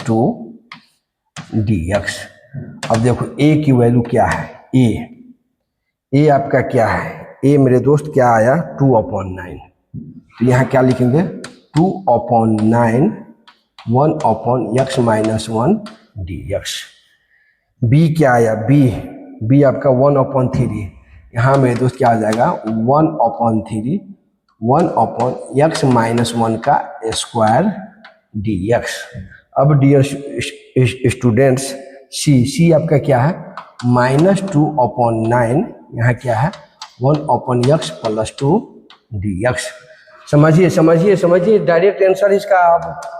2 dx। अब देखो a की वैल्यू क्या है, a आपका क्या है, a मेरे दोस्त क्या आया 2/9। तो यहाँ क्या लिखेंगे 2/9 1/(x -1) dx। b क्या आया, b आपका 1/3। यहाँ मेरे दोस्त क्या आ जाएगा 1/3 1/(x -1) का स्क्वायर dx। अब डियर स्टूडेंट्स c आपका क्या है -2/9, यहाँ क्या है 1/(x + 2 dx। समझिए डायरेक्ट आंसर इसका।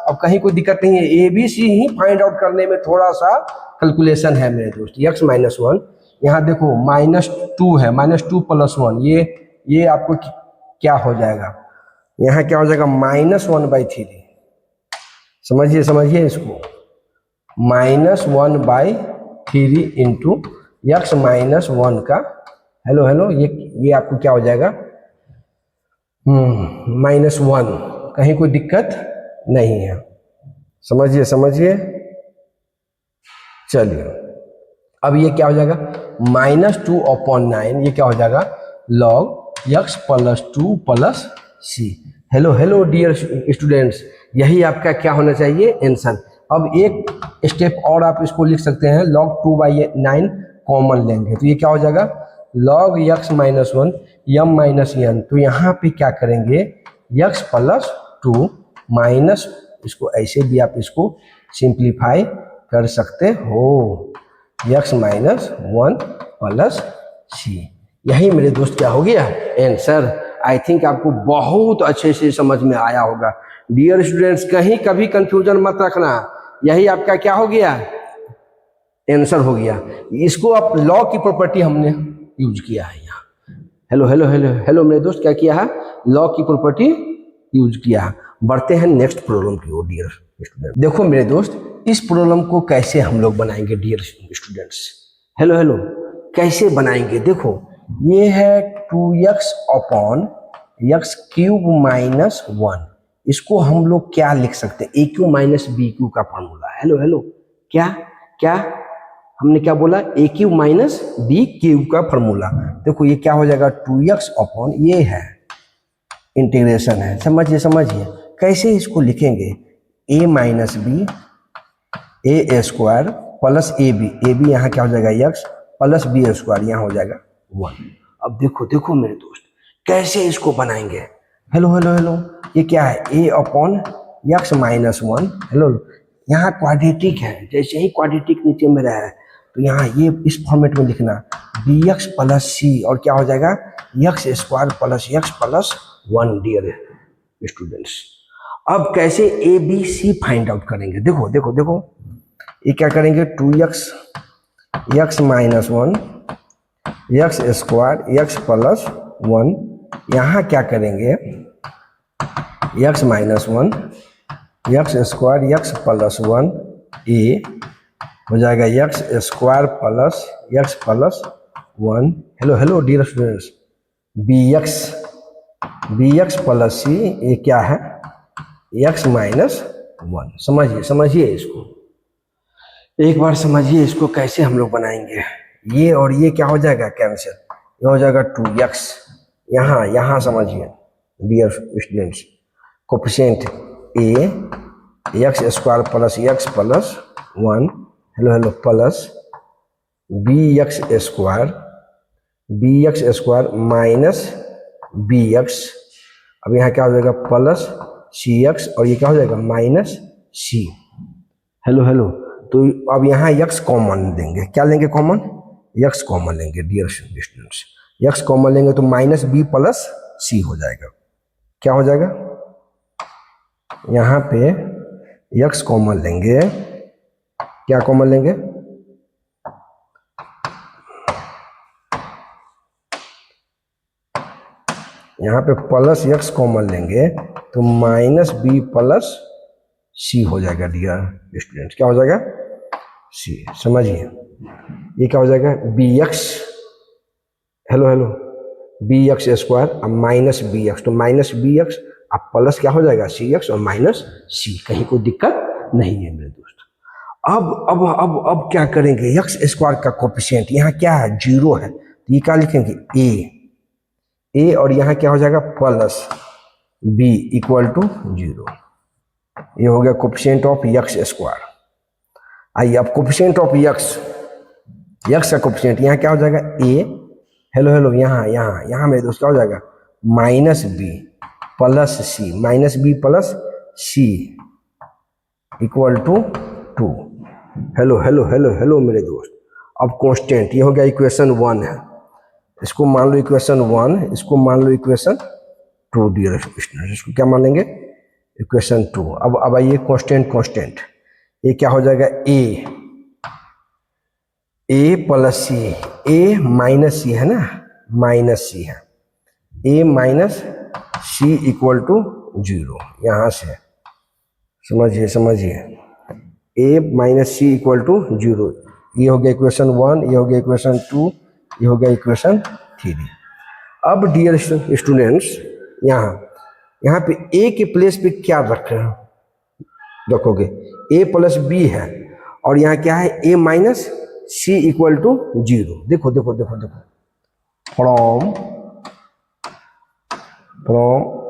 अब कहीं कोई दिक्कत नहीं है, ABC ही फाइंड आउट करने में थोड़ा सा कैलकुलेशन है मेरे दोस्त। x -1 यहाँ देखो -2 है, -2 + 1 ये आपको क्या हो जाएगा, यहाँ क्या हो जाएगा -1/3। समझिए इसको -1/3 इंटू x -1 का हेलो ये आपको क्या हो जाएगा -1। कहीं कोई दिक्कत नहीं है। समझिए चलिए अब ये क्या हो जाएगा -2/9, ये क्या हो जाएगा log x + 2 + c। Hello dear students, यही आपका क्या होना चाहिए आंसर। अब एक स्टेप और आप इसको लिख सकते हैं, log 2/9 कॉमन लेंगे तो ये क्या हो जाएगा log x -1 m - n। तो यहाँ पे क्या करेंगे x + 2 माइनस, इसको ऐसे भी आप इसको सिंप्लीफाई कर सकते हो, x -1 + c। यही मेरे दोस्त क्या हो गया आंसर। आई थिंक आपको बहुत अच्छे से समझ में आया होगा। डियर स्टूडेंट्स कहीं कभी कंफ्यूजन मत रखना, यही आपका क्या हो गया आंसर हो गया। इसको आप लॉ की प्रॉपर्टी हमने यूज किया है यहाँ। हेलो मेरे दोस्त क्या किया है, लॉ की प्रॉपर्टी यूज किया है। बढ़ते हैं नेक्स्ट प्रॉब्लम की ओर डियर स्टूडेंट। देखो मेरे दोस्त इस प्रॉब्लम को कैसे हम लोग बनाएंगे डियर स्टूडेंट्स? हेलो हेलो, कैसे बनाएंगे? देखो, ये है 2x upon x cube minus 1। इसको हम लोग क्या लिख सकते हैं? ए क्यू माइनस बी क्यू का फॉर्मूला। हेलो हेलो, क्या क्या हमने क्या बोला? ए क्यू माइनस बी क्यूब का फॉर्मूला। देखो ये क्या हो जाएगा? 2x अपॉन, ये है इंटीग्रेशन है, समझिए समझिए कैसे इसको लिखेंगे? a minus b a square plus a b यहाँ क्या हो जाएगा? x प्लस बी स्क्वायर यहाँ हो जाएगा 1। अब देखो देखो मेरे दोस्त, कैसे इसको बनाएंगे? हेलो हेलो हेलो, ये क्या है? a upon x minus 1। Hello, यहाँ क्वाड्रेटिक है, जैसे ही क्वाड्रेटिक नीचे में रहा है तो यहाँ ये इस फॉर्मेट में लिखना बी एक्स प्लस सी, और क्या हो जाएगा? X square plus X plus 1 dear students. अब कैसे A B C find out करेंगे? देखो देखो देखो, ये क्या करेंगे? 2x X minus 1 X square X plus 1, यहाँ क्या करेंगे? X minus 1 X square X plus 1 A हो जाएगा X square plus X plus 1। Hello hello dear students, B X plus C, ये क्या है? X minus 1। समझिए समझिए इसको, एक बार समझिए इसको कैसे हम लोग बनाएंगे। ये और ये क्या हो जाएगा? कैंसिल, ये हो जाएगा 2x। यहाँ समझिए dear students, coefficient A X square plus X plus 1, hello hello, plus B x square minus B x, अब यहाँ क्या हो जाएगा? प्लस सी एक्स, और ये क्या हो जाएगा? माइनस सी। हेलो हेलो, तो अब यहाँ x कॉमन देंगे। क्या लेंगे कॉमन? x कॉमन लेंगे डियर स्टूडेंट्स। x कॉमन लेंगे तो माइनस बी प्लस सी हो जाएगा। क्या हो जाएगा? यहाँ पे x कॉमन लेंगे, क्या कॉमन लेंगे? यहाँ पे प्लस x कॉमन लेंगे तो माइनस बी प्लस सी हो जाएगा डियर स्टूडेंट्स। क्या हो जाएगा? सी। समझिए ये क्या हो जाएगा? B x, hello hello, b x square अब माइनस बी एक्स, तो माइनस बी एक्स अब प्लस क्या हो जाएगा? सी एक्स और माइनस सी। कहीं कोई दिक्कत नहीं है मेरे दोस्त। अब क्या करेंगे? एक्स स्क्वायर का कोफिशिएंट यहाँ क्या है? 0 है, तो ये क्या लिखेंगे? ए और यहाँ क्या हो जाएगा? Plus B equal to 0। ये हो गया कोफिशिएंट ऑफ एक्स स्क्वायर। आइए अब कोफिशिएंट ऑफ एक्स का कोफिशिएंट यहाँ क्या हो जाएगा? ए, हेलो हेलो, यहाँ मेरे दोस्त क्या हो जाएगा? Minus b plus c, minus b plus C equal to 2। Hello hello hello hello मेरे दोस्त, अब कांस्टेंट ये हो गया इक्वेशन 1 है, इसको मान लो इक्वेशन 1, इसको मान लो इक्वेशन 2 डियर स्टूडेंट्स। इसको क्या मान लेंगे? इक्वेशन 2। अब आइए कांस्टेंट, ये क्या हो जाएगा? ए प्लस सी, ए माइनस सी है ना, माइनस सी है, A minus C equal to 0। यहाँ से समझिए ए माइनस सी इक्वल टू 0। ये हो गया इक्वेशन 1, ये हो गया इक्वेशन 2, ये हो गया इक्वेशन 3। अब डियर स्टूडेंट्स, यहाँ पे ए के प्लेस पे क्या रखोगे? ए प्लस बी है, और यहाँ क्या है? A minus C equal to 0। देखो देखो देखो देखो, from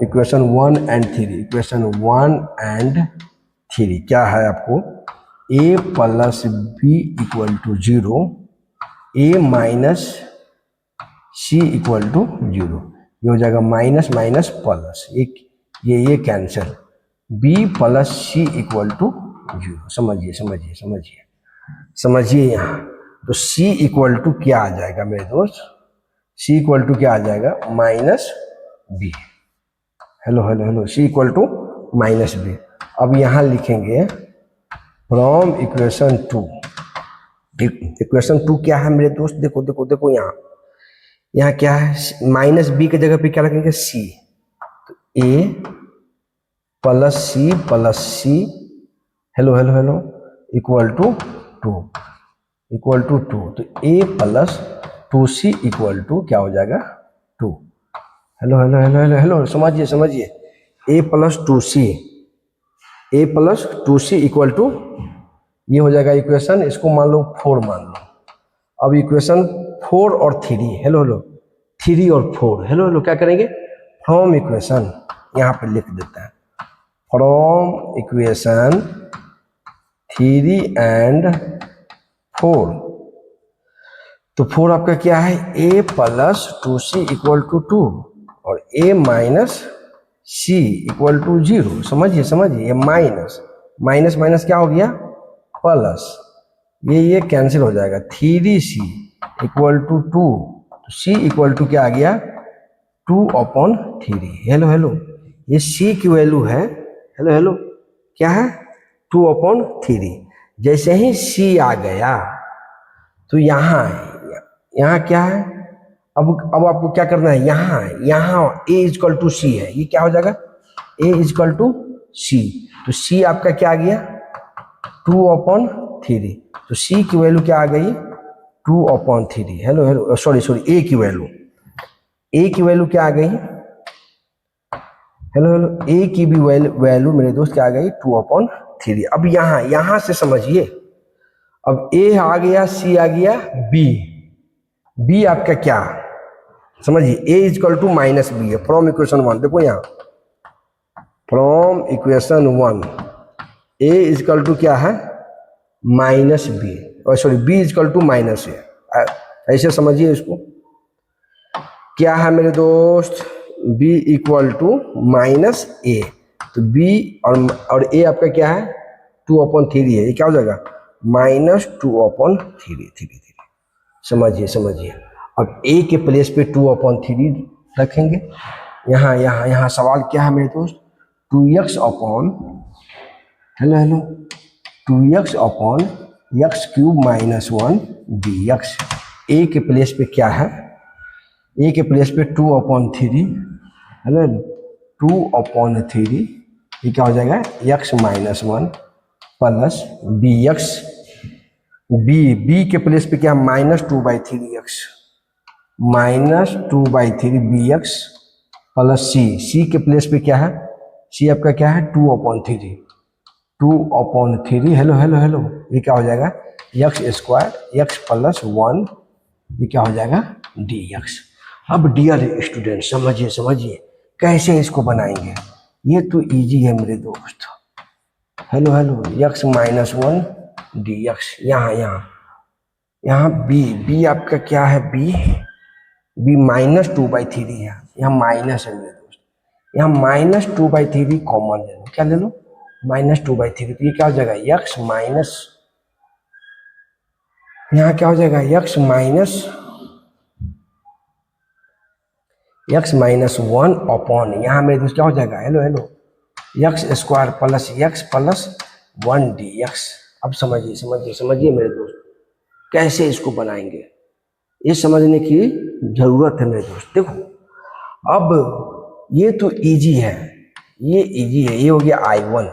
equation 1 and 3, equation 1 and 3 क्या है आपको? A plus B equal to 0, A minus C equal to 0। ये हो जाएगा माइनस माइनस प्लस, ये cancel, B plus C equal to 0। समझिए यहाँ, तो c इक्वल टू क्या आ जाएगा मेरे दोस्त? c इक्वल टू क्या आ जाएगा? Minus b. Hello hello hello, c equal to minus b. अब यहाँ लिखेंगे फ्रॉम इक्वेशन 2। इक्वेशन 2 क्या है मेरे दोस्त? देखो देखो देखो, यहाँ क्या है? माइनस बी के जगह पे क्या रखेंगे? c, तो a plus C, hello hello hello, equal to 2, equal to 2, तो a plus 2c equal to क्या हो जाएगा 2। Hello hello hello hello hello, समझिए समझिए, a plus 2c, a plus 2c equal to, ये हो जाएगा इक्वेशन, इसको मान लो 4 मान लो। अब इक्वेशन 4 और 3, हेलो हेलो, 3 और 4, हेलो हेलो, क्या करेंगे, फ्रॉम इक्वेशन यहाँ पे लिख देते हैं, फ्रॉम इक्वेशन 3 एंड 4, तो 4 आपका क्या है, a plus 2c equal to 2 और a minus c equal to 0। समझिए समझिए, ये माइनस माइनस माइनस क्या हो गया, प्लस, ये कैंसिल हो जाएगा, 3c इक्वल टू 2, तो c इक्वल टू क्या आ गया 2/3। हेलो हेलो, ये c की वैल्यू है, हेलो हेलो, क्या है 2/3। जैसे ही c आ गया तो यहाँ क्या है, अब आपको क्या करना है, यहाँ a इक्वल टू सी है, ये क्या हो जाएगा a इक्वल टू सी, तो c आपका क्या आ गया 2/3, तो c की वैल्यू क्या आ गई 2/3। हेलो हेलो, सॉरी a की वैल्यू क्या आ गई, हेलो हेलो, a की भी वैल्यू मेरे दोस्त क्या आ गई 2/3। अब यहाँ से समझिए, अब a आ गया, c आ गया, b आपका क्या, समझिए a equal to minus B है, फ्रॉम इक्वेशन 1, देखो यहाँ from equation 1 a equal to क्या है माइनस बी, और sorry b equal to minus A, ऐसे समझिए इसको, क्या है मेरे दोस्त, b equal to minus A, तो b और a आपका क्या है 2/3 है, ये क्या हो जाएगा -2/3। समझिए, अब a के प्लेस पे 2/3 रखेंगे, यहाँ सवाल क्या है मेरे दोस्त, 2x upon, hello hello, 2x/(x³ - 1 dx, a के प्लेस पे क्या है, a के प्लेस पे 2/3, हेलो 2/3, ये क्या हो जाएगा x - 1 प्लस bx, b के प्लेस पे क्या -2/3x, -2/3 bx प्लस c के प्लेस पे क्या है, c आपका क्या है 2/3, हेलो हेलो हेलो, ये क्या हो जाएगा x² x प्लस 1, ये क्या हो जाएगा dx। अब डियर स्टूडेंट समझिए कैसे इसको बनाएंगे, ये तो इजी है मेरे दोस्त, हेलो हेलो, x - 1 dx, यहाँ b आपका क्या है, b -2/3 है, यहाँ माइनस है मेरे दोस्त, यहाँ -2/3 कॉमन ले लो, क्या ले लो -2/3, तो ये क्या हो जाएगा x माइनस, यहाँ क्या हो जाएगा x माइनस 1 अपॉन, यहाँ मेरे दोस्त क्या हो जाएगा, hello hello, x² plus x plus 1 dx। अब समझिए मेरे दोस्त कैसे इसको बनाएंगे, ये समझने की जरूरत है मेरे दोस्त। देखो अब ये तो इजी है, ये हो गया I1,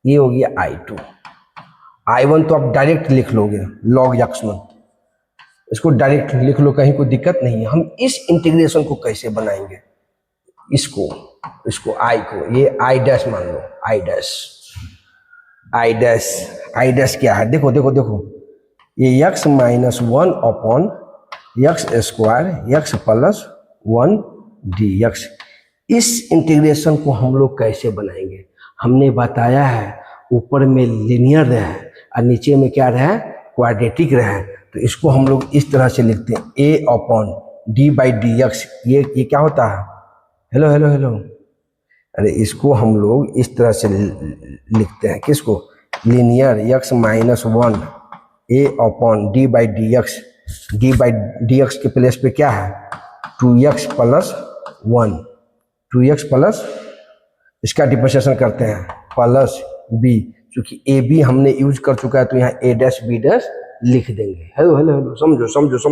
ये हो गया I2। I1 तो आप डायरेक्ट लिख लोगे log x में, इसको डायरेक्ट लिख लो, कहीं कोई दिक्कत नहीं है। हम इस इंटीग्रेशन को कैसे बनाएंगे, इसको I को, ये I' मान लो, I' क्या है, देखो ये x - 1 upon x² x plus 1 dx। इस इंटीग्रेशन को हम लोग कैसे बनाएंगे, हमने बताया है ऊपर में लिनियर रहे और नीचे में क्या रहे क्वाड्रेटिक रहे, तो इसको हम लोग इस तरह से लिखते हैं a/d/dx। ये क्या होता है, हेलो हेलो हेलो, अरे इसको हम लोग इस तरह से लिखते हैं, किसको, लिनियर x - 1 a/d/dx, d/dx के प्लेस पे क्या है 2x प्लस 1, 2x प्लस, इसका डिफरेंशिएशन करते हैं प्लस b, क्योंकि ए बी हमने यूज कर चुका है तो यहाँ a' b' लिख देंगे। हेलो हेलो हेलो, समझो,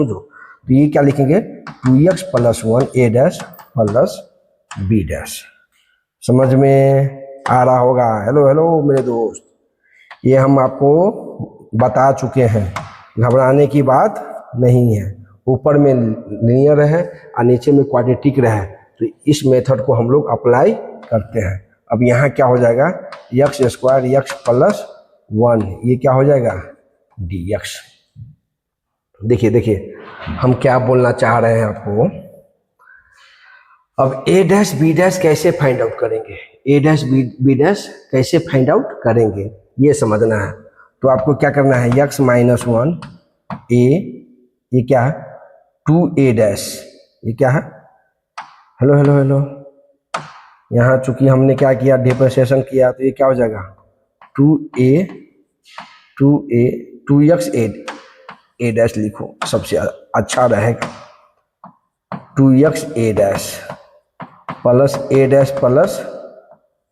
तो ये क्या लिखेंगे 2x plus 1 a' plus b'। समझ में आ रहा होगा, हेलो हेलो मेरे दोस्त, ये हम आपको बता चुके हैं, घबराने की बात नहीं है। ऊपर में लीनियर है और नीचे में क्वाड्रेटिक रहे, तो इस मेथड को हम लोग अप्लाई करते हैं। अब यहाँ क्या हो जाएगा, एक्स स्क्वायर एक्स प्लस 1, ये क्या हो जाएगा डी एक्स। देखिए देखिए हम क्या बोलना चाह रहे हैं आपको। अब ए डैश बी डैश कैसे फाइंड आउट करेंगे, ए डैश बी डैश कैसे फाइंड आउट करेंगे ये समझना है। तो आपको क्या करना है, एक्स माइनस 1 ए, ये क्या है 2a डैश, ये क्या है, हेलो हेलो हेलो, यहाँ चूंकि हमने क्या किया डिफरेंशिएशन किया, तो ये क्या हो जाएगा 2a 2x a डैश लिखो, सबसे अच्छा रहेगा 2x a dash plus a dash plus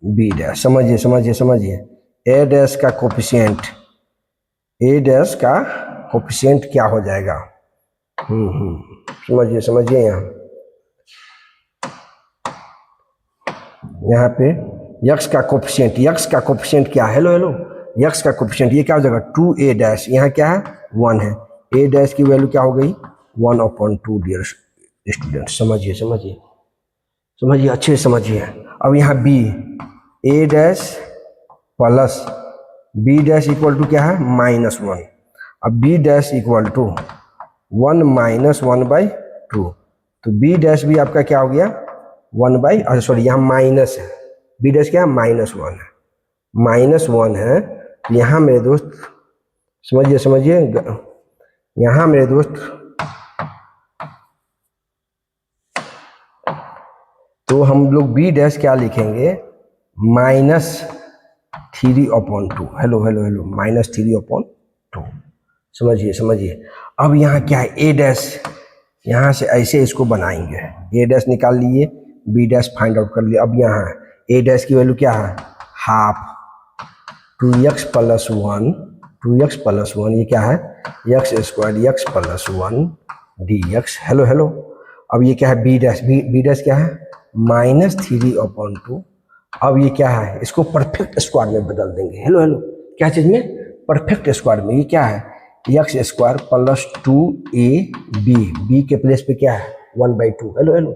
b dash. समझिए समझिए समझिए, a डैश का कोफिशिएंट, a डैश का कोफिशिएंट क्या हो जाएगा, समझिए समझिए। यहाँ पे x का कोफिशिएंट क्या है, हेलो हेलो, x का कोफिशिएंट ये क्या हो जाएगा 2a डैश, यहाँ क्या है 1 है, a डैश की वैल्यू क्या हो गई 1/2 डियर स्टूडेंट। समझिए समझिए समझिए, अच्छे से समझिए। अब यहाँ b a dash plus b dash equal to क्या है -1, अब b डैश इक्वल टू 1 - 1/2, तो b डैश भी आपका क्या हो गया 1 सॉरी यहाँ माइनस है, b डैश क्या है -1 है, -1 है। तो यहाँ मेरे दोस्त समझिए समझिए, यहाँ मेरे दोस्त तो हम लोग b डैश क्या लिखेंगे -3/2, हेलो हेलो हेलो, -3/2। समझिए समझिए। अब यहाँ क्या है a डैश, यहाँ से ऐसे इसको बनाएंगे, a डैश निकाल लिए, b डैश फाइंड आउट कर लिया। अब यहाँ a डैश की वैल्यू क्या है हाफ 2x + 1, ये क्या है x² x + 1 dx, hello hello. अब ये क्या है b डैश क्या है -3/2। अब ये क्या है, इसको परफेक्ट स्क्वायर में बदल देंगे, हेलो हेलो, क्या चीज़ में परफेक्ट स्क्वायर में। ये क्या है x² + 2ab, b के प्लेस पे क्या है 1/2, हेलो हेलो।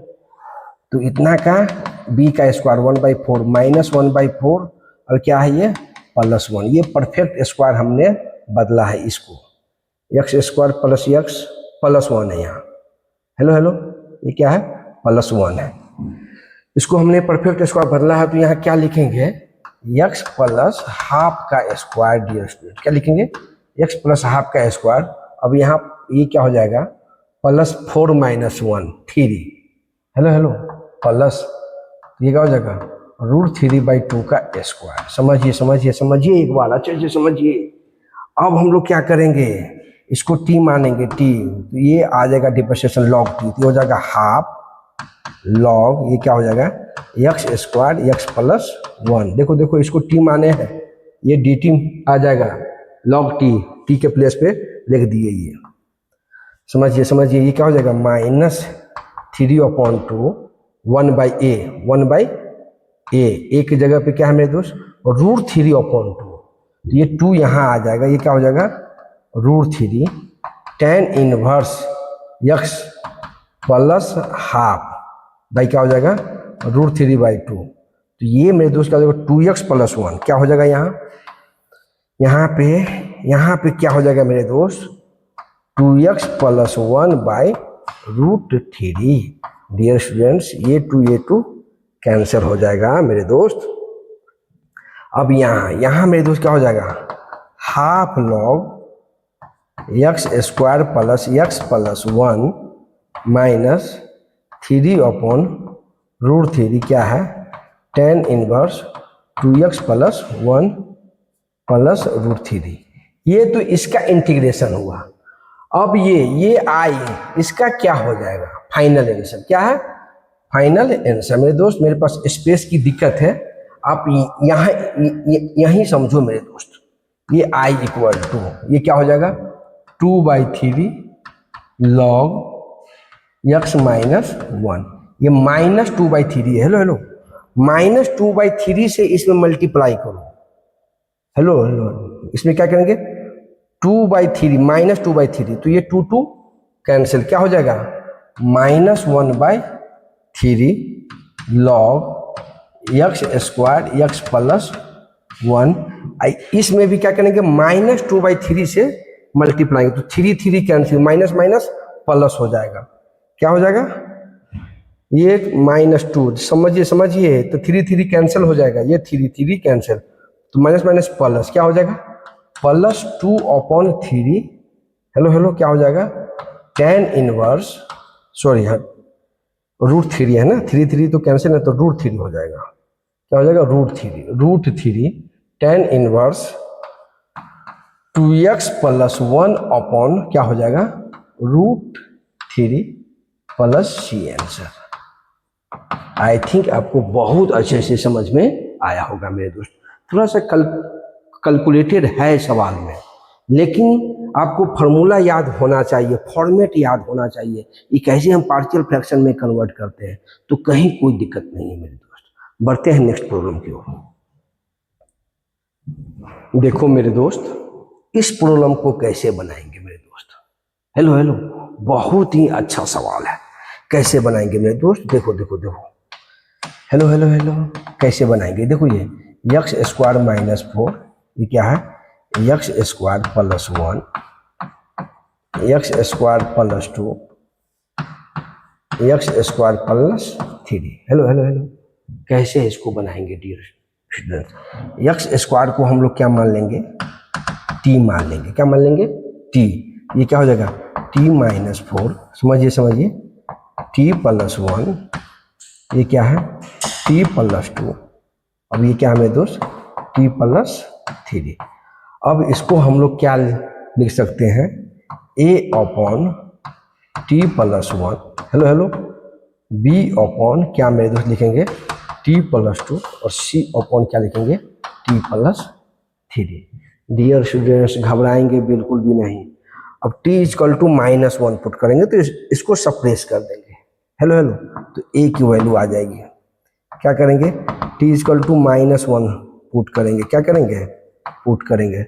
तो इतना का b का स्क्वायर 1/4 -1/4, और क्या है ये +1, ये परफेक्ट स्क्वायर हमने बदला है इसको, x² + x + 1 है यहाँ, हेलो हेलो, ये क्या है +1 है, इसको हमने परफेक्ट स्क्वायर बदला है। तो यहाँ क्या लिखेंगे x + हाफ का स्क्वायर डियर स्टूडेंट, क्या लिखेंगे x + हाफ का स्क्वायर। अब यहाँ ये क्या हो जाएगा +4 - 1 3, हेलो हेलो, प्लस ये क्या हो जाएगा √3/2 का स्क्वायर। समझिए समझिए समझिए एक बार अच्छे से समझिए। अब हम लोग क्या करेंगे, इसको t मानेंगे, t, तो ये आ जाएगा डिफरेंशिएशन log t, तो हो जाएगा हाफ log, ये क्या हो जाएगा x² x + 1। देखो देखो इसको t माने हैं, ये dt आ जाएगा log t के प्लेस पे लिख दिए ये। समझिए समझिए, ये क्या हो जाएगा -3/2 1/a की जगह पे क्या है मेरे दोस्त √3/2, तो ये 2 यहाँ आ जाएगा, ये क्या हो जाएगा √3 tan inverse x + half by क्या हो जाएगा √3/2। तो ये मेरे दोस्त क्या हो जाएगा 2x + 1 क्या हो जाएगा यहाँ पे क्या हो जाएगा मेरे दोस्त 2x + 1/√3। डियर स्टूडेंट्स, ये 2 कैंसिल हो जाएगा मेरे दोस्त। अब यहाँ मेरे दोस्त क्या हो जाएगा हाफ log x² + x + 1 -3/√3 क्या है tan इनवर्स 2x + 1 + √3। ये तो इसका इंटीग्रेशन हुआ। अब ये आई, इसका क्या हो जाएगा फाइनल आंसर, क्या है फाइनल आंसर। मेरे दोस्त मेरे पास स्पेस की दिक्कत है, आप यहीं समझो मेरे दोस्त। ये i = ये क्या हो जाएगा 2/3 log x - 1, ये -2/3 है, हेलो हेलो, -2/3 से इसमें मल्टीप्लाई करो, हेलो हेलो, इसमें क्या करेंगे 2/3 -2/3, तो ये 2 कैंसिल, क्या हो जाएगा -1/3 log x square x plus 1। इसमें भी क्या करेंगे -2/3 से मल्टीप्लाई, तो 3 कैंसिल, माइनस माइनस प्लस हो जाएगा, क्या हो जाएगा ये -2, समझिए तो 3 कैंसिल हो जाएगा, ये 3 कैंसिल, तो माइनस माइनस प्लस क्या हो जाएगा +2/3। हेलो क्या हो जाएगा tan इनवर्स, सॉरी हाँ √3 है ना, 3 तो कैंसिल है, तो √3 हो जाएगा, क्या हो जाएगा √3 tan इनवर्स 2x + 1 क्या हो जाएगा √3 + c आंसर। आई थिंक आपको बहुत अच्छे से समझ में आया होगा मेरे दोस्त। थोड़ा सा कैलकुलेटेड है सवाल में, लेकिन आपको फार्मूला याद होना चाहिए, फॉर्मेट याद होना चाहिए कि कैसे हम पार्शियल फ्रैक्शन में कन्वर्ट करते हैं, तो कहीं कोई दिक्कत नहीं है मेरे दोस्त। बढ़ते हैं नेक्स्ट प्रॉब्लम की ओर। देखो मेरे दोस्त, इस प्रॉब्लम को कैसे बनाएंगे मेरे दोस्त। हेलो बहुत ही अच्छा सवाल है, कैसे बनाएंगे मेरे दोस्त। देखो हेलो कैसे बनाएंगे। देखो ये x² -4, ये क्या है x² + 1 x² + 2 x² + 3। हेलो कैसे इसको बनाएंगे डियर स्टूडेंट। x² को हम लोग क्या मान लेंगे t मान लेंगे, क्या मान लेंगे t। ये क्या हो जाएगा t -4, समझिए t + 1, ये क्या है t + 2, अब ये क्या है मेरे दोस्त t + 3। अब इसको हम लोग क्या लिख सकते हैं a/t + 1। हेलो b/ क्या मेरे दोस्त लिखेंगे t + 2 और c/ क्या लिखेंगे t + 3। डियर स्टूडेंट्स घबराएंगे बिल्कुल भी नहीं। अब t = -1 पुट करेंगे तो इसको सप्रेस कर देंगे। हेलो तो a की वैल्यू आ जाएगी। क्या करेंगे t = -1 पुट करेंगे, क्या करेंगे पुट करेंगे,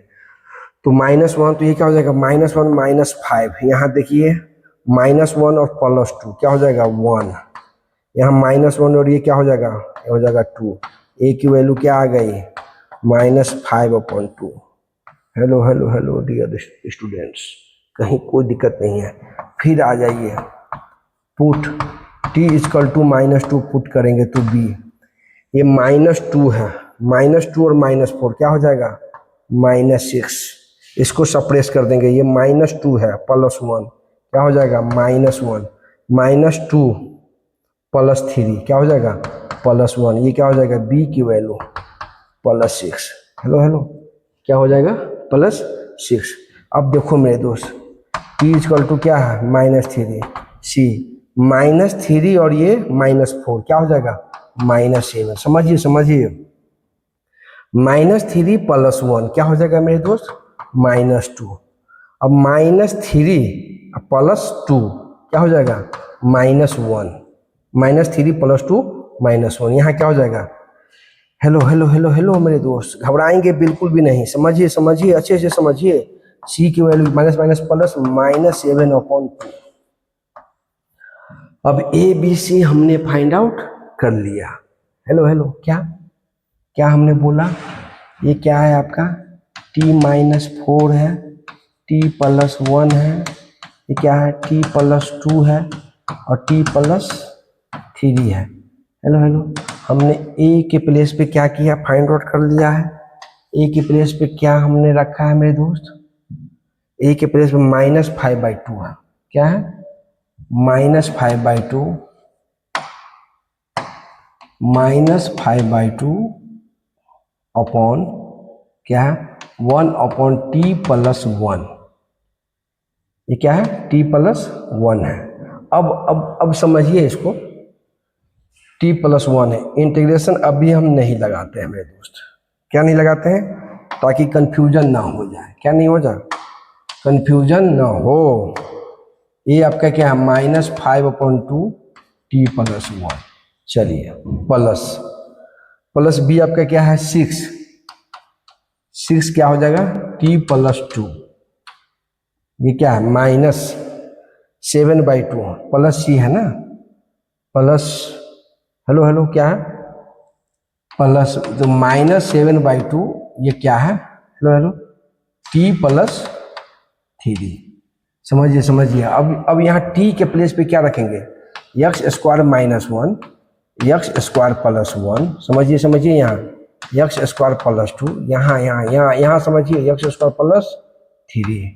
तो -1, तो ये क्या हो जाएगा -1 -5। यहाँ देखिए -1 और +2 क्या हो जाएगा 1, यहाँ -1 और ये क्या हो जाएगा 2। a की वैल्यू क्या आ गई -5/2। हेलो डियर स्टूडेंट्स, कहीं कोई दिक्कत नहीं है। फिर आ जाइए पुट t = -2 पुट करेंगे तो b, ये -2 है, -2 और -4 क्या हो जाएगा -6। इसको सप्रेस कर देंगे, ये -2 है +1 क्या हो जाएगा -1 -2 + 3 क्या हो जाएगा +1, ये क्या हो जाएगा b की वैल्यू +6। हेलो क्या हो जाएगा +6। अब देखो मेरे दोस्त t = क्या है -3, c -3 और ये -4 क्या हो जाएगा -7। समझिए -3 + 1 क्या हो जाएगा मेरे दोस्त -2। अब -3 + 2 क्या हो जाएगा -1, -3 + 2 -1, यहाँ क्या हो जाएगा हेलो मेरे दोस्त घबराएंगे बिल्कुल भी नहीं। समझिए अच्छे से समझिए। c की वैल्यू माइनस प्लस -7/2। अब a b c हमने फाइंड आउट कर लिया। हेलो क्या हमने बोला, ये क्या है आपका t -4 है, t + 1 है, ये क्या है t + 2 है और t + 3 है। हेलो हमने a के प्लेस पे क्या किया फाइंड आउट कर लिया है। a के प्लेस पे क्या हमने रखा है मेरे दोस्त, a के प्लेस पे -5/2 है, क्या है -5/2 अपॉन क्या है 1/t + 1, ये क्या है t + 1 है। अब समझिए इसको, t + 1 है, इंटीग्रेशन अभी हम नहीं लगाते हैं मेरे दोस्त। क्या नहीं लगाते हैं ताकि कंफ्यूजन ना हो जाए, क्या नहीं हो जाए कंफ्यूजन ना हो। ये आपका क्या है -5/2 t + 1, चलिए प्लस b आपका क्या है 6 क्या हो जाएगा t+2, ये क्या है -7/2 प्लस सी है ना, प्लस हेलो हेलो क्या है प्लस, तो -7/2 ये क्या है हेलो हेलो t+3। समझिए समझिए। अब यहाँ t के प्लेस पे क्या रखेंगे, x² - 1 x² + 1, समझिए समझिए, यहाँ x² + 2, यहाँ समझिए x² + 3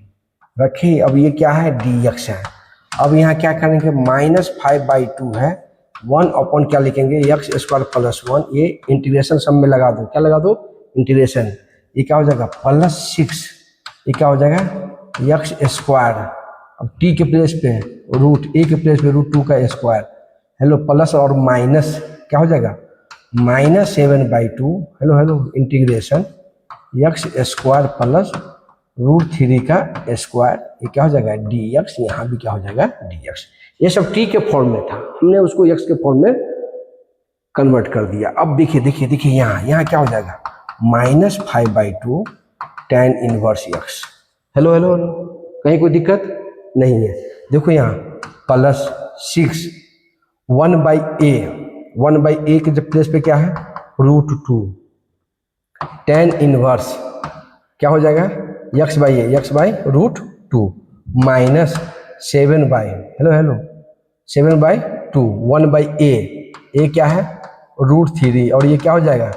रखिए। अब ये क्या है dx है। अब यहाँ क्या करेंगे, -5/2 है, 1 क्या लिखेंगे x² + 1, ये इंटीग्रेशन सब में लगा दो, क्या लगा दो इंटीग्रेशन, ये क्या हो जाएगा +6, ये क्या हो जाएगा x², अब t के प्लेस पे √a के प्लेस पे √2 का स्क्वायर, हेलो प्लस और माइनस क्या हो जाएगा -7/2, हेलो हेलो इंटीग्रेशन x² + √3 का स्क्वायर, ये क्या हो जाएगा dx, यहाँ भी क्या हो जाएगा dx। ये सब t के फॉर्म में था, हमने उसको x के फॉर्म में कन्वर्ट कर दिया। अब देखिए देखिए देखिए, यहाँ क्या हो जाएगा -5/2 tan 1x, hello hello hello, कहीं कोई दिक्कत नहीं है। देखो यहाँ +6 1/a के प्लेस पे क्या है √2 tan 1 क्या हो जाएगा x/√2 -7 हेलो हेलो 7/2 1/a क्या है √3, और ये क्या हो जाएगा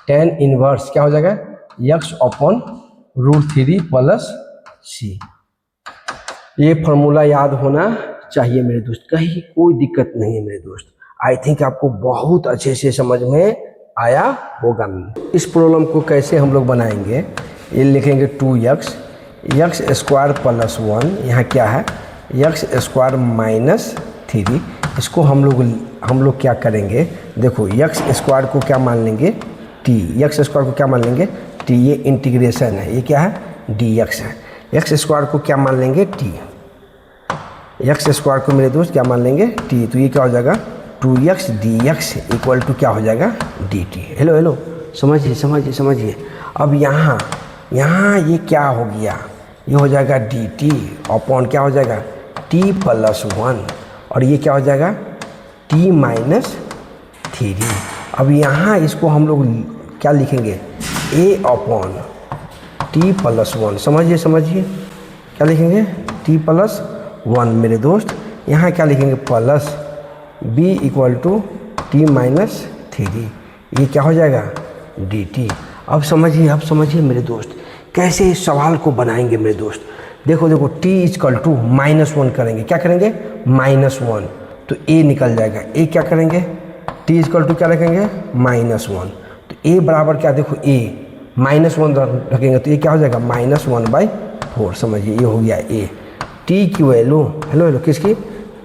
tan 1 क्या हो जाएगा x/√3 + c। ये फॉर्मूला याद होना चाहिए मेरे दोस्त, कहीं कोई दिक्कत नहीं है मेरे दोस्त। आई थिंक आपको बहुत अच्छे से समझ में आया होगा। इस प्रॉब्लम को कैसे हम लोग बनाएंगे, ये लिखेंगे 2x x² + 1, यहाँ क्या है x² - 3, इसको हम लोग क्या करेंगे, देखो x² को क्या मान लेंगे t, x² को क्या मान लेंगे t, ये इंटीग्रेशन है, ये क्या है dx है, x² को क्या मान लेंगे t, x² को मेरे दोस्त क्या मान लेंगे t, तो ये क्या हो जाएगा 2x dx = क्या हो जाएगा dt। हेलो हेलो समझिए समझिए समझिए। अब यहाँ ये क्या हो गया, ये हो जाएगा dt अपॉन क्या हो जाएगा t+1, और ये क्या हो जाएगा t-3। अब यहाँ इसको हम लोग क्या लिखेंगे a/t+1, समझिए समझिए, क्या लिखेंगे t+1 मेरे दोस्त, यहाँ क्या लिखेंगे प्लस b = t-3, ये क्या हो जाएगा dt। अब समझिए मेरे दोस्त, कैसे इस सवाल को बनाएंगे मेरे दोस्त। देखो देखो t = -1 करेंगे, क्या करेंगे -1, तो a निकल जाएगा, a क्या करेंगे t = क्या रखेंगे -1, तो a बराबर क्या, देखो a -1 रखेंगे तो ये क्या हो जाएगा -1/4, समझिए ये हो गया a। t की वैल्यू हेलो हेलो किसकी,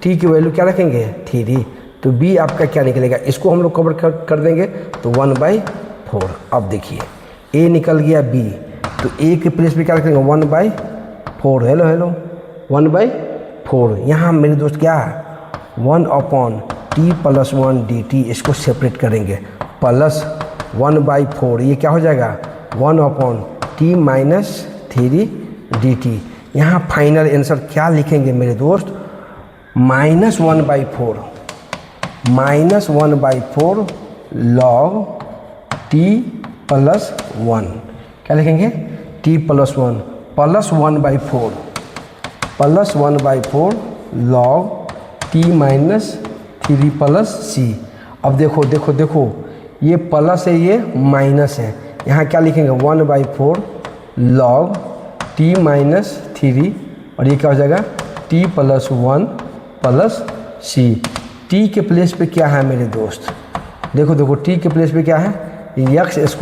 t की वैल्यू क्या रखेंगे 3, तो b आपका क्या निकलेगा, इसको हम लोग कवर कर देंगे तो 1/4। अब देखिए a निकल गया b, तो a के प्लेस पे क्या रखेंगे 1/4, हेलो हेलो 1/4। यहाँ मेरे दोस्त क्या है 1/t+1 dt, इसको सेपरेट करेंगे प्लस 1/4, ये क्या हो जाएगा 1/t-3 dt। यहाँ फाइनल आंसर क्या लिखेंगे मेरे दोस्त -1/4 log t+1, क्या लिखेंगे t+1 plus 1/4 log t-3 + c। अब देखो देखो देखो, ये प्लस है ये माइनस है, यहाँ क्या लिखेंगे 1/4 log t-3, और ये क्या हो जाएगा t+1 + c। t के प्लेस पे क्या है मेरे दोस्त, देखो देखो t के प्लेस पे क्या है x² -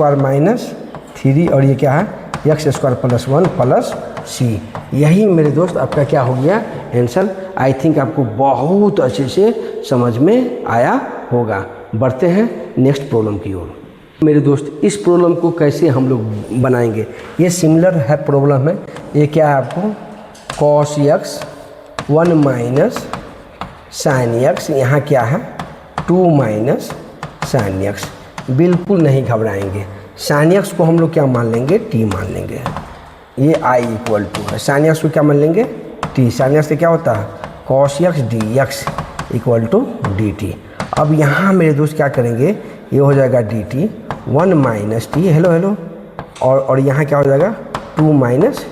3, और ये क्या है x² + 1 + c। यही मेरे दोस्त आपका क्या हो गया आंसर। आई थिंक आपको बहुत अच्छे से समझ में आया होगा। बढ़ते हैं नेक्स्ट प्रॉब्लम की ओर। मेरे दोस्त इस प्रॉब्लम को कैसे हम लोग बनाएंगे, ये सिमिलर है प्रॉब्लम है। ये क्या है आपको cos x 1 - sin x, यहाँ क्या है 2 - sin x। बिल्कुल नहीं घबराएंगे, sin x को हम लोग क्या मान लेंगे t मान लेंगे। ये आई इक्वल टू है, साइन एक्स को क्या मान लेंगे टी, साइन एक्स से क्या होता है cos x d x equal to d t. अब यहाँ मेरे दोस्त क्या करेंगे, ये हो जाएगा डी टी 1 माइनस टी, हेलो हेलो, और यहाँ क्या हो जाएगा 2 माइनस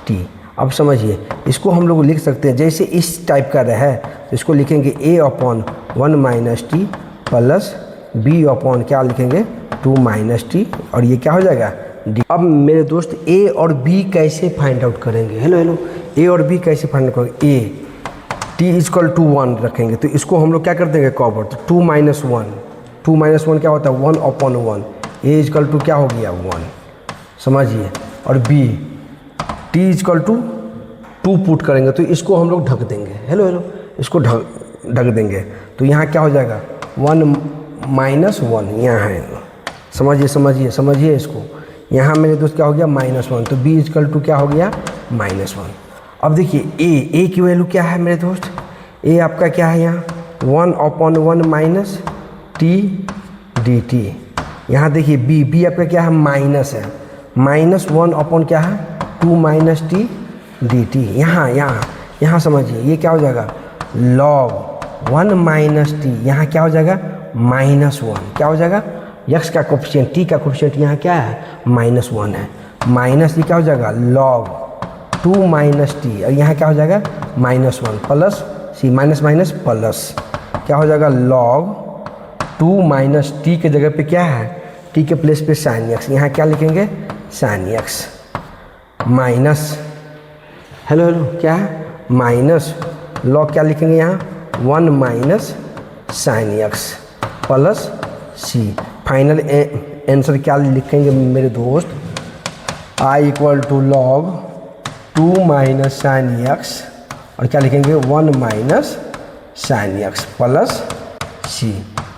टी। अब समझिए इसको हम लोग लिख सकते हैं जैसे इस टाइप का है तो इसको लिखेंगे a upon 1 minus T plus b upon क्या लिखेंगे 2 माइनस टी, और ये क्या हो जाएगा d। अब मेरे दोस्त a और b कैसे फाइंड आउट करेंगे, हेलो हेलो, a और b कैसे फाइंड आउट करेंगे, a t इक्वल टू 1 रखेंगे तो इसको हम लोग क्या कर देंगे कॉवर, तो 2 माइनस 1 क्या होता है 1 अपॉन 1, a इक्वल टू क्या हो गया 1, समझिए, और b t equal to 2 put करेंगे तो इसको हम लोग ढक देंगे, हेलो हेलो, इसको ढक देंगे तो यहाँ क्या हो जाएगा 1 माइनस 1 यहाँ है, समझिए इसको, यहाँ मेरे दोस्त क्या हो गया -1, तो b इक्वल टू क्या हो गया -1। अब देखिए a की वैल्यू क्या है मेरे दोस्त, a आपका क्या है यहाँ 1 upon 1 minus T D T. यहाँ देखिए b आपका क्या है माइनस है, -1 अपॉन क्या है 2 माइनस टी डी टी। यहाँ समझिए ये क्या हो जाएगा log 1 माइनस टी, यहाँ क्या हो जाएगा -1, क्या हो जाएगा x का कोफिशिएंट टी का कोफिशिएंट यहाँ क्या है -1 है, माइनस ये क्या हो जाएगा log 2 माइनस टी, और यहाँ क्या हो जाएगा -1 plus c, minus minus plus क्या हो जाएगा log 2 माइनस टी के जगह पे क्या है टी के प्लेस पे साइन एक्स, यहाँ क्या लिखेंगे साइन एक्स माइनस, हेलो क्या है माइनस log क्या लिखेंगे यहाँ 1 minus sine x plus c. Final answer क्या लिखेंगे मेरे दोस्त, i equal to log 2 minus sine x, और क्या लिखेंगे 1 minus sine x plus c.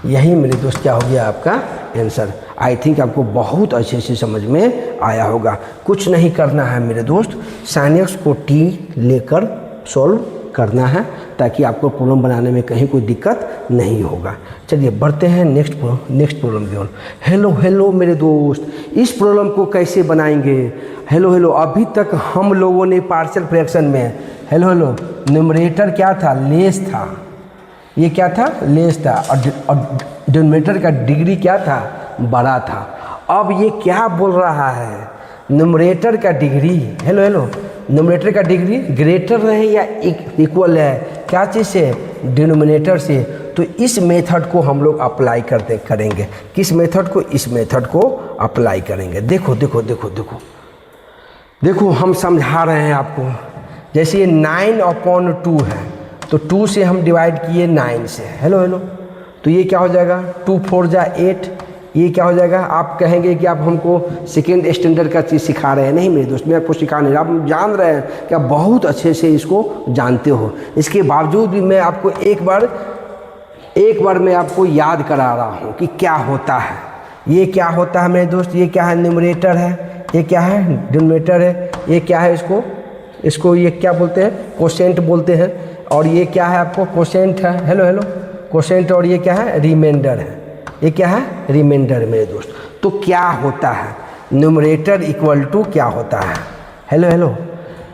यही मेरे दोस्त क्या हो गया आपका आंसर। आई थिंक आपको बहुत अच्छे से समझ में आया होगा। कुछ नहीं करना है मेरे दोस्त, साइन एक्स को टी लेकर सॉल्व करना है ताकि आपको प्रॉब्लम बनाने में कहीं कोई दिक्कत नहीं होगा। चलिए बढ़ते हैं नेक्स्ट प्रॉब्लम की ओर। हेलो मेरे दोस्त, इस प्रॉब्लम को कैसे बनाएंगे, हेलो अभी तक हम लोगों ने पार्शियल फ्रैक्शन में हेलो न्यूमरेटर क्या था लेस था, ये क्या था लेस था, और डिनोमिनेटर का डिग्री क्या था बड़ा था। अब ये क्या बोल रहा है न्यूमरेटर का डिग्री, हेलो न्यूमरेटर का डिग्री ग्रेटर रहे या इक्वल है क्या चीज़ से डिनोमिनेटर से। तो इस मेथड को हम लोग अप्लाई करेंगे, किस मेथड को, इस मेथड को अप्लाई करेंगे। देखो हम समझा रहे हैं आपको, जैसे ये 9/2 है तो 2 से हम डिवाइड किए 9 से, हेलो तो ये क्या हो जाएगा 2 4 जा 8, ये क्या हो जाएगा। आप कहेंगे कि आप हमको सेकेंड स्टैंडर्ड का चीज़ सिखा रहे हैं, नहीं मेरे दोस्त मैं आपको सिखा नहीं रहा, आप जान रहे हैं कि आप बहुत अच्छे से इसको जानते हो। इसके बावजूद भी मैं आपको एक बार मैं आपको याद करा रहा हूँ कि क्या होता है। ये क्या होता है मेरे दोस्त, ये क्या है न्यूमरेटर है, ये क्या है डिनोमिनेटर है, ये क्या है इसको ये क्या बोलते हैं कोसेंट बोलते हैं, और ये क्या है आपको कोसेंट है, हेलो कोसेंट, और ये क्या है रिमाइंडर है, ये क्या है रिमाइंडर मेरे दोस्त। तो क्या होता है न्यूमरेटर इक्वल टू क्या होता है, हेलो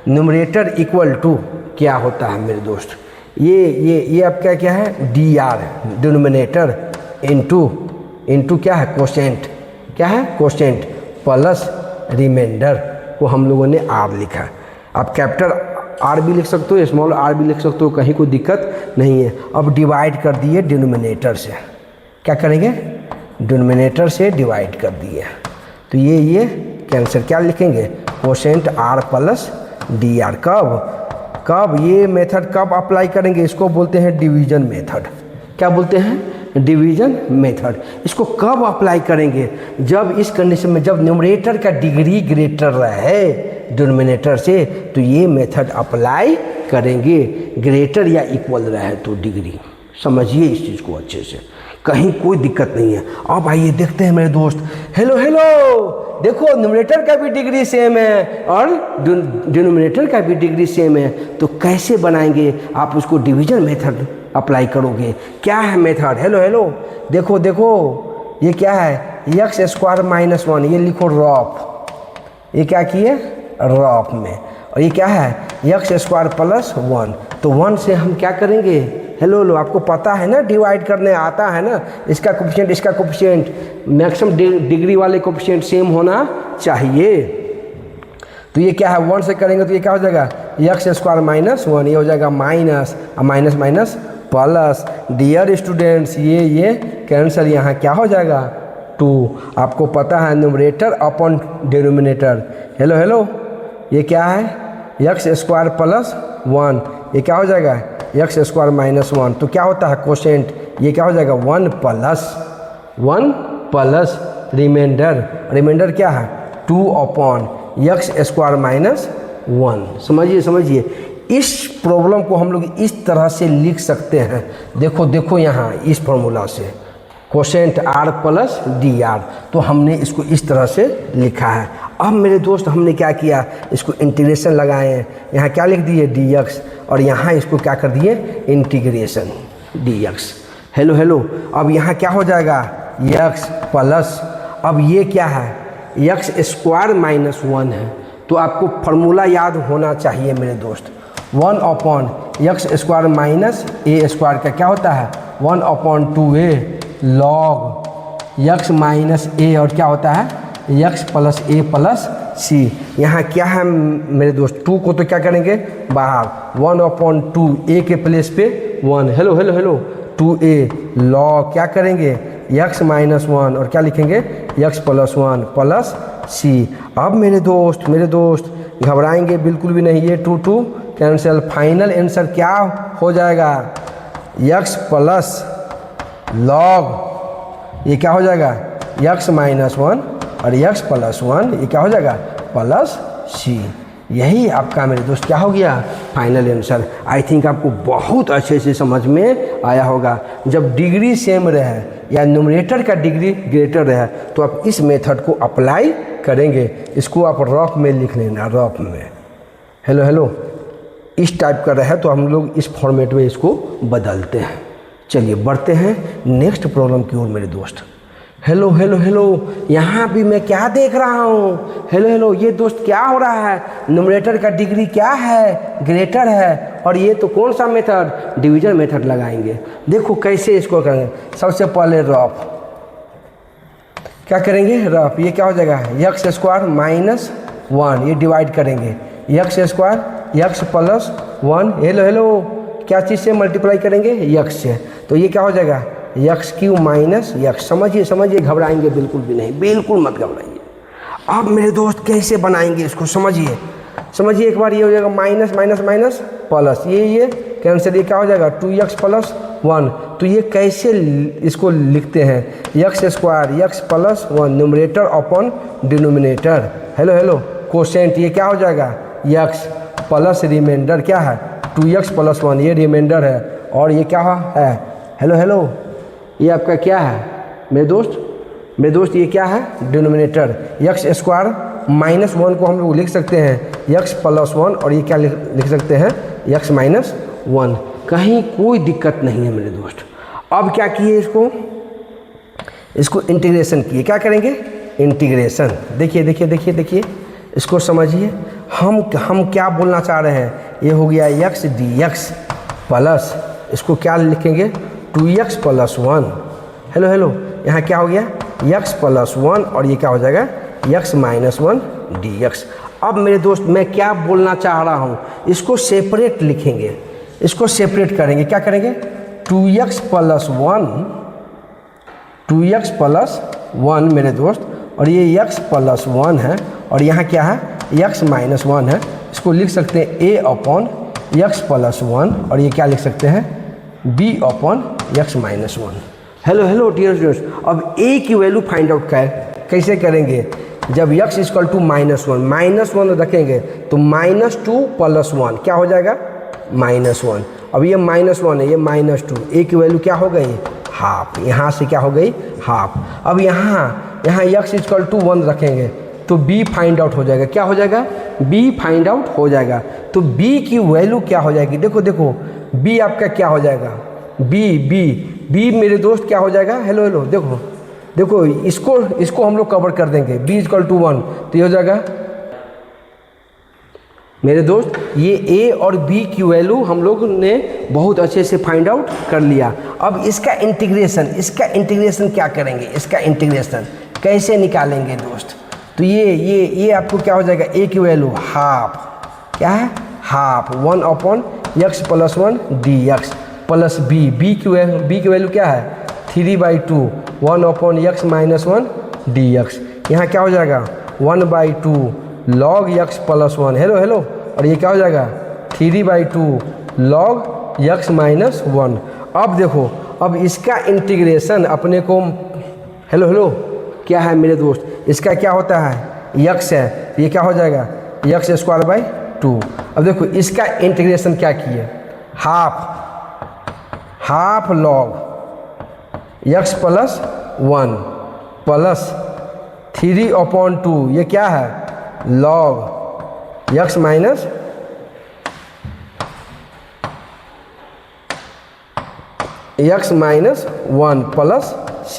न्यूमरेटर इक्वल टू क्या होता है मेरे दोस्त, ये आपका क्या है डी आर डिनोमिनेटर इंटू क्या है कोसेंट, क्या है कोसेंट प्लस रिमाइंडर को हम लोगों ने आर लिखा। आप कैपिटल आर भी लिख सकते हो, स्मॉल आर भी लिख सकते हो, कहीं कोई दिक्कत नहीं है। अब डिवाइड कर दिए डिनोमिनेटर से, क्या करेंगे डिनोमिनेटर से डिवाइड कर दिए तो ये कैंसर क्या लिखेंगे quotient R plus D R. कब ये मेथड कब अप्लाई करेंगे, इसको बोलते हैं डिवीजन मेथड। क्या बोलते हैं डिवीजन मेथड। इसको कब अप्लाई करेंगे, जब इस कंडीशन में जब न्यूमरेटर का डिग्री ग्रेटर रहे डिनोमिनेटर से, तो ये मेथड अप्लाई करेंगे। ग्रेटर या इक्वल रहे तो डिग्री, समझिए इस चीज़ को अच्छे से, कहीं कोई दिक्कत नहीं है। अब आइए देखते हैं मेरे दोस्त, हेलो देखो न्यूमरेटर का भी डिग्री सेम है और डिनोमिनेटर का भी डिग्री सेम है, तो कैसे बनाएंगे आप उसको डिवीजन मेथड अप्लाई करोगे। क्या है मेथड, हेलो देखो ये क्या है x² - 1, ये लिखो रफ, ये क्या किए रफ में। और ये क्या है एक्स स्क्वायर प्लस 1। तो 1 से हम क्या करेंगे, हेलो आपको पता है ना डिवाइड करने आता है ना, इसका कोफिशिएंट इसका कोफिशिएंट मैक्सिमम डिग्री वाले कोफिशिएंट सेम होना चाहिए। तो ये क्या है 1 से करेंगे तो ये क्या हो जाएगा एक्स स्क्वायर माइनस 1, ये हो जाएगा minus minus minus plus. Dear students ये कैंसर यहाँ क्या हो जाएगा 2। आपको पता है न्यूमरेटर अपॉन डिनोमिनेटर। हेलो ये क्या है एक्स स्क्वायर प्लस 1, ये क्या हो जाएगा एक्स स्क्वायर माइनस 1। तो क्या होता है कोशेंट, ये क्या हो जाएगा 1 प्लस रिमाइंडर क्या है 2 अपॉन एक्स स्क्वायर माइनस 1। समझिए इस प्रॉब्लम को हम लोग इस तरह से लिख सकते हैं। देखो यहाँ इस फॉर्मूला से quotient R plus D R, तो हमने इसको इस तरह से लिखा है। अब मेरे दोस्त हमने क्या किया, इसको इंटीग्रेशन लगाए हैं, यहाँ क्या लिख दिए डी एक्स, और यहाँ इसको क्या कर दिए इंटीग्रेशन डी एक्स। हेलो अब यहाँ क्या हो जाएगा एक्स प्लस, अब ये क्या है एक्स स्क्वायर माइनस 1 है। तो आपको फार्मूला याद होना चाहिए मेरे दोस्त, 1 upon X square minus A square का क्या होता है 1 upon 2a log X minus A, और क्या होता है X plus A plus C. यहाँ क्या है मेरे दोस्त 2 को तो क्या करेंगे बाहर, 1 अपॉन 2 ए के प्लेस पे 1। हेलो 2a लॉग क्या करेंगे एक्स माइनस 1, और क्या लिखेंगे एक्स प्लस 1 प्लस सी। अब मेरे दोस्त घबराएंगे बिल्कुल भी नहीं, ये 2 कैंसिल, फाइनल आंसर क्या हो जाएगा एक्स प्लस लॉग, ये क्या हो जाएगा एक्स माइनस 1 और एक्स प्लस 1, ये क्या हो जाएगा प्लस सी। यही आपका मेरे दोस्त क्या हो गया फाइनल आंसर। आई थिंक आपको बहुत अच्छे से समझ में आया होगा। जब डिग्री सेम रहे या न्यूमरेटर का डिग्री ग्रेटर रहे तो आप इस मेथड को अप्लाई करेंगे। इसको आप रफ में लिख लेना, रफ में। हेलो इस टाइप का रहे तो हम लोग इस फॉर्मेट में इसको बदलते हैं। चलिए बढ़ते हैं नेक्स्ट प्रॉब्लम की ओर मेरे दोस्त। हेलो यहाँ भी मैं क्या देख रहा हूँ, हेलो ये दोस्त क्या हो रहा है, न्यूमरेटर का डिग्री क्या है ग्रेटर है, और ये तो कौन सा मेथड डिवीजन मेथड लगाएंगे। देखो कैसे इसको करेंगे। सबसे पहले रफ क्या करेंगे, रफ ये क्या हो जाएगा एक्स स्क्वायर माइनस 1, ये डिवाइड करेंगे x square X plus 1। Hello क्या चीज़ से मल्टीप्लाई करेंगे एक्स से, तो ये क्या हो जाएगा एक्स क्यू माइनस एक्स। समझिए घबराएंगे बिल्कुल भी नहीं, बिल्कुल मत घबराइए। अब मेरे दोस्त कैसे बनाएंगे इसको समझिए एक बार। ये हो जाएगा माइनस माइनस माइनस प्लस, ये कैंसिल, ये क्या हो जाएगा 2x प्लस 1। तो ये कैसे इसको लिखते हैं x square X plus 1 numerator upon denominator. Hello quotient, ये क्या हो जाएगा एक्स प्लस रिमाइंडर क्या है 2x प्लस 1, ये रिमाइंडर है, और ये क्या है हेलो ये आपका क्या है मेरे दोस्त ये क्या है डिनोमिनेटर। एक्स स्क्वायर माइनस 1 को हम लोग लिख सकते हैं एक्स प्लस 1, और ये क्या लिख सकते हैं एक्स माइनस 1। कहीं कोई दिक्कत नहीं है मेरे दोस्त। अब क्या किए इसको इंटीग्रेशन किए। क्या करेंगे इंटीग्रेशन। देखिए इसको समझिए। हम क्या बोलना चाह रहे हैं, ये हो गया एक्स डी एक्स प्लस, इसको क्या लिखेंगे 2x प्लस 1। हेलो यहाँ क्या हो गया x प्लस 1, और ये क्या हो जाएगा x माइनस 1 dx। अब मेरे दोस्त मैं क्या बोलना चाह रहा हूँ, इसको सेपरेट लिखेंगे, इसको सेपरेट करेंगे। क्या करेंगे 2x प्लस 1 मेरे दोस्त, और ये x प्लस 1 है, और यहाँ क्या है x माइनस 1 है। इसको लिख सकते हैं a अपॉन x प्लस 1, और ये क्या लिख सकते हैं b upon x minus 1। Hello dear students, अब a की वैल्यू फाइंड आउट कैसे करेंगे। जब x इक्वल टू -1 रखेंगे तो -2 प्लस 1 क्या हो जाएगा -1। अब ये -1 है, ये -2, a की वैल्यू क्या हो गई हाफ, यहाँ से क्या हो गई हाफ। अब यहाँ x इक्वल टू 1 रखेंगे तो b फाइंड आउट हो जाएगा। क्या हो जाएगा b फाइंड आउट हो जाएगा। तो b की वैल्यू क्या हो जाएगी, देखो b आपका क्या हो जाएगा b मेरे दोस्त क्या हो जाएगा। हेलो देखो इसको हम लोग कवर कर देंगे। b इक्वल टू 1 तो ये हो जाएगा मेरे दोस्त ये ए और बी की वैल्यू हम लोग ने बहुत अच्छे से फाइंड आउट कर लिया। अब इसका इंटीग्रेशन क्या करेंगे, इसका इंटीग्रेशन कैसे निकालेंगे दोस्त। तो ये आपको क्या हो जाएगा, ए की वैल्यू हाफ, क्या है half 1/x + 1 dx plus b की वैल्यू क्या है 3/2 1/x - 1 dx। यहाँ क्या हो जाएगा 1/2 log x + 1 हेलो और ये क्या हो जाएगा 3/2 log x - 1। अब देखो, अब इसका इंटीग्रेशन अपने को हेलो क्या है मेरे दोस्त, इसका क्या होता है x है, ये क्या हो जाएगा x²/2। अब देखो इसका इंटीग्रेशन क्या किए, हाफ log x + 1 प्लस 3/2 ये क्या है log x - 1 प्लस c।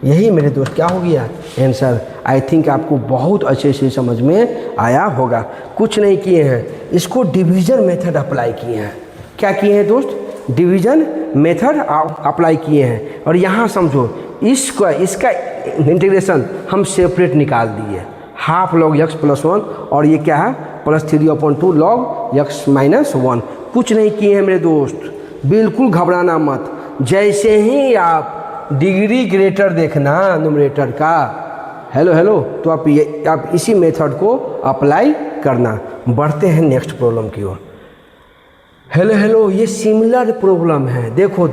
यही मेरे दोस्त क्या हो गया आंसर। आई थिंक आपको बहुत अच्छे से समझ में आया होगा। कुछ नहीं किए हैं, इसको डिवीज़न मेथड अप्लाई किए हैं। क्या किए हैं दोस्त, डिवीज़न मेथड अप्लाई किए हैं। और यहाँ समझो इसका इंटीग्रेशन हम सेपरेट निकाल दिए, हाफ log x + 1 और ये क्या है प्लस 3/2 log x - 1। कुछ नहीं किए हैं मेरे दोस्त, बिल्कुल घबराना मत। जैसे ही आप डिग्री ग्रेटर देखना न्यूमरेटर का हेलो तो आप इसी मेथड को अप्लाई करना। बढ़ते हैं नेक्स्ट प्रॉब्लम की ओर। हेलो ये सिमिलर प्रॉब्लम है। देखो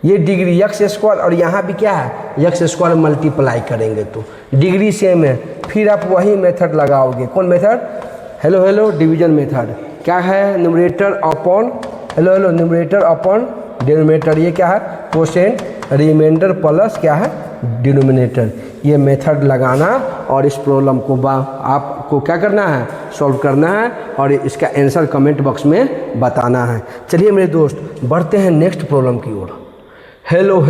ये डिग्री x² और यहाँ भी क्या है x² मल्टीप्लाई करेंगे तो डिग्री सेम है। फिर आप वही मेथड लगाओगे, कौन मेथड, हेलो डिवीजन मेथड। क्या है numerator upon numerator upon denominator, ये क्या है कोसेंट रिमाइंडर प्लस क्या है डिनोमिनेटर। ये मेथड लगाना और इस प्रॉब्लम को आपको क्या करना है सॉल्व करना है और इसका आंसर कमेंट बॉक्स में बताना है। चलिए मेरे दोस्त बढ़ते हैं नेक्स्ट प्रॉब्लम की ओर। हेलो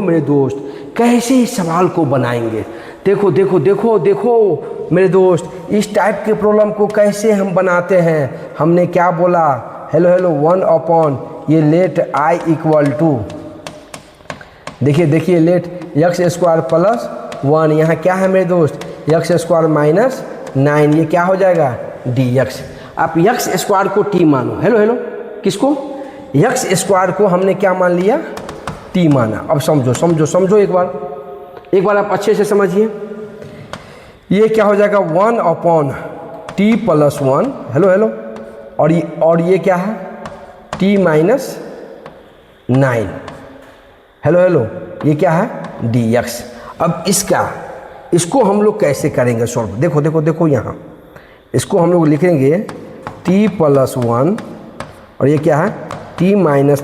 मेरे दोस्त, कैसे इस सवाल को बनाएंगे। देखो मेरे दोस्त, इस टाइप के प्रॉब्लम को कैसे हम बनाते हैं। हमने क्या बोला हेलो 1 ये लेट i = देखिए लेट x² + 1 यहाँ क्या है मेरे दोस्त x² - 9 ये क्या हो जाएगा dx। आप x² को t मानो, हेलो किसको x² को हमने क्या मान लिया t माना। अब समझो एक बार आप अच्छे से समझिए। ये क्या हो जाएगा 1/t + 1 हेलो और ये क्या है t - 9 हेलो ये क्या है dx। अब इसको हम लोग कैसे करेंगे सॉल्व। देखो यहाँ इसको हम लोग लिखेंगे t + 1 और ये क्या है t -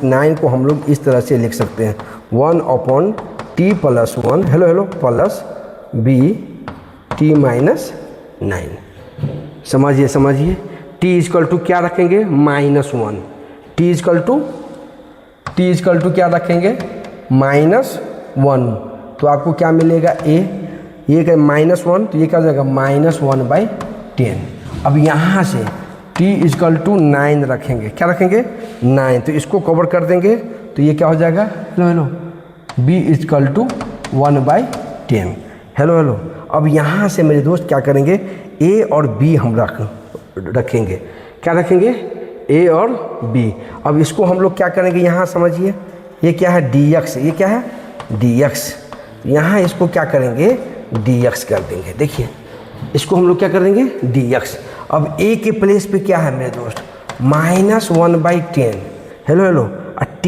9 को हम लोग इस तरह से लिख सकते हैं 1/t + 1 hello plus b t - 9। समझिए t = क्या रखेंगे -1, t = क्या रखेंगे -1 तो आपको क्या मिलेगा a, ये क्या -1 तो ये क्या हो जाएगा -1/10। अब यहाँ से t = 9 रखेंगे, क्या रखेंगे 9 तो इसको कवर कर देंगे तो ये क्या हो जाएगा हेलो b = 1/10 हेलो। अब यहाँ से मेरे दोस्त क्या करेंगे a और b हम रखेंगे, क्या रखेंगे a और b। अब इसको हम लोग क्या करेंगे यहाँ समझिए, ये क्या है dx, ये क्या है dx। यहाँ इसको क्या करेंगे dx कर देंगे। देखिए इसको हम लोग क्या कर देंगे dx। अब a के प्लेस पे क्या है मेरे दोस्त -1/10 हेलो t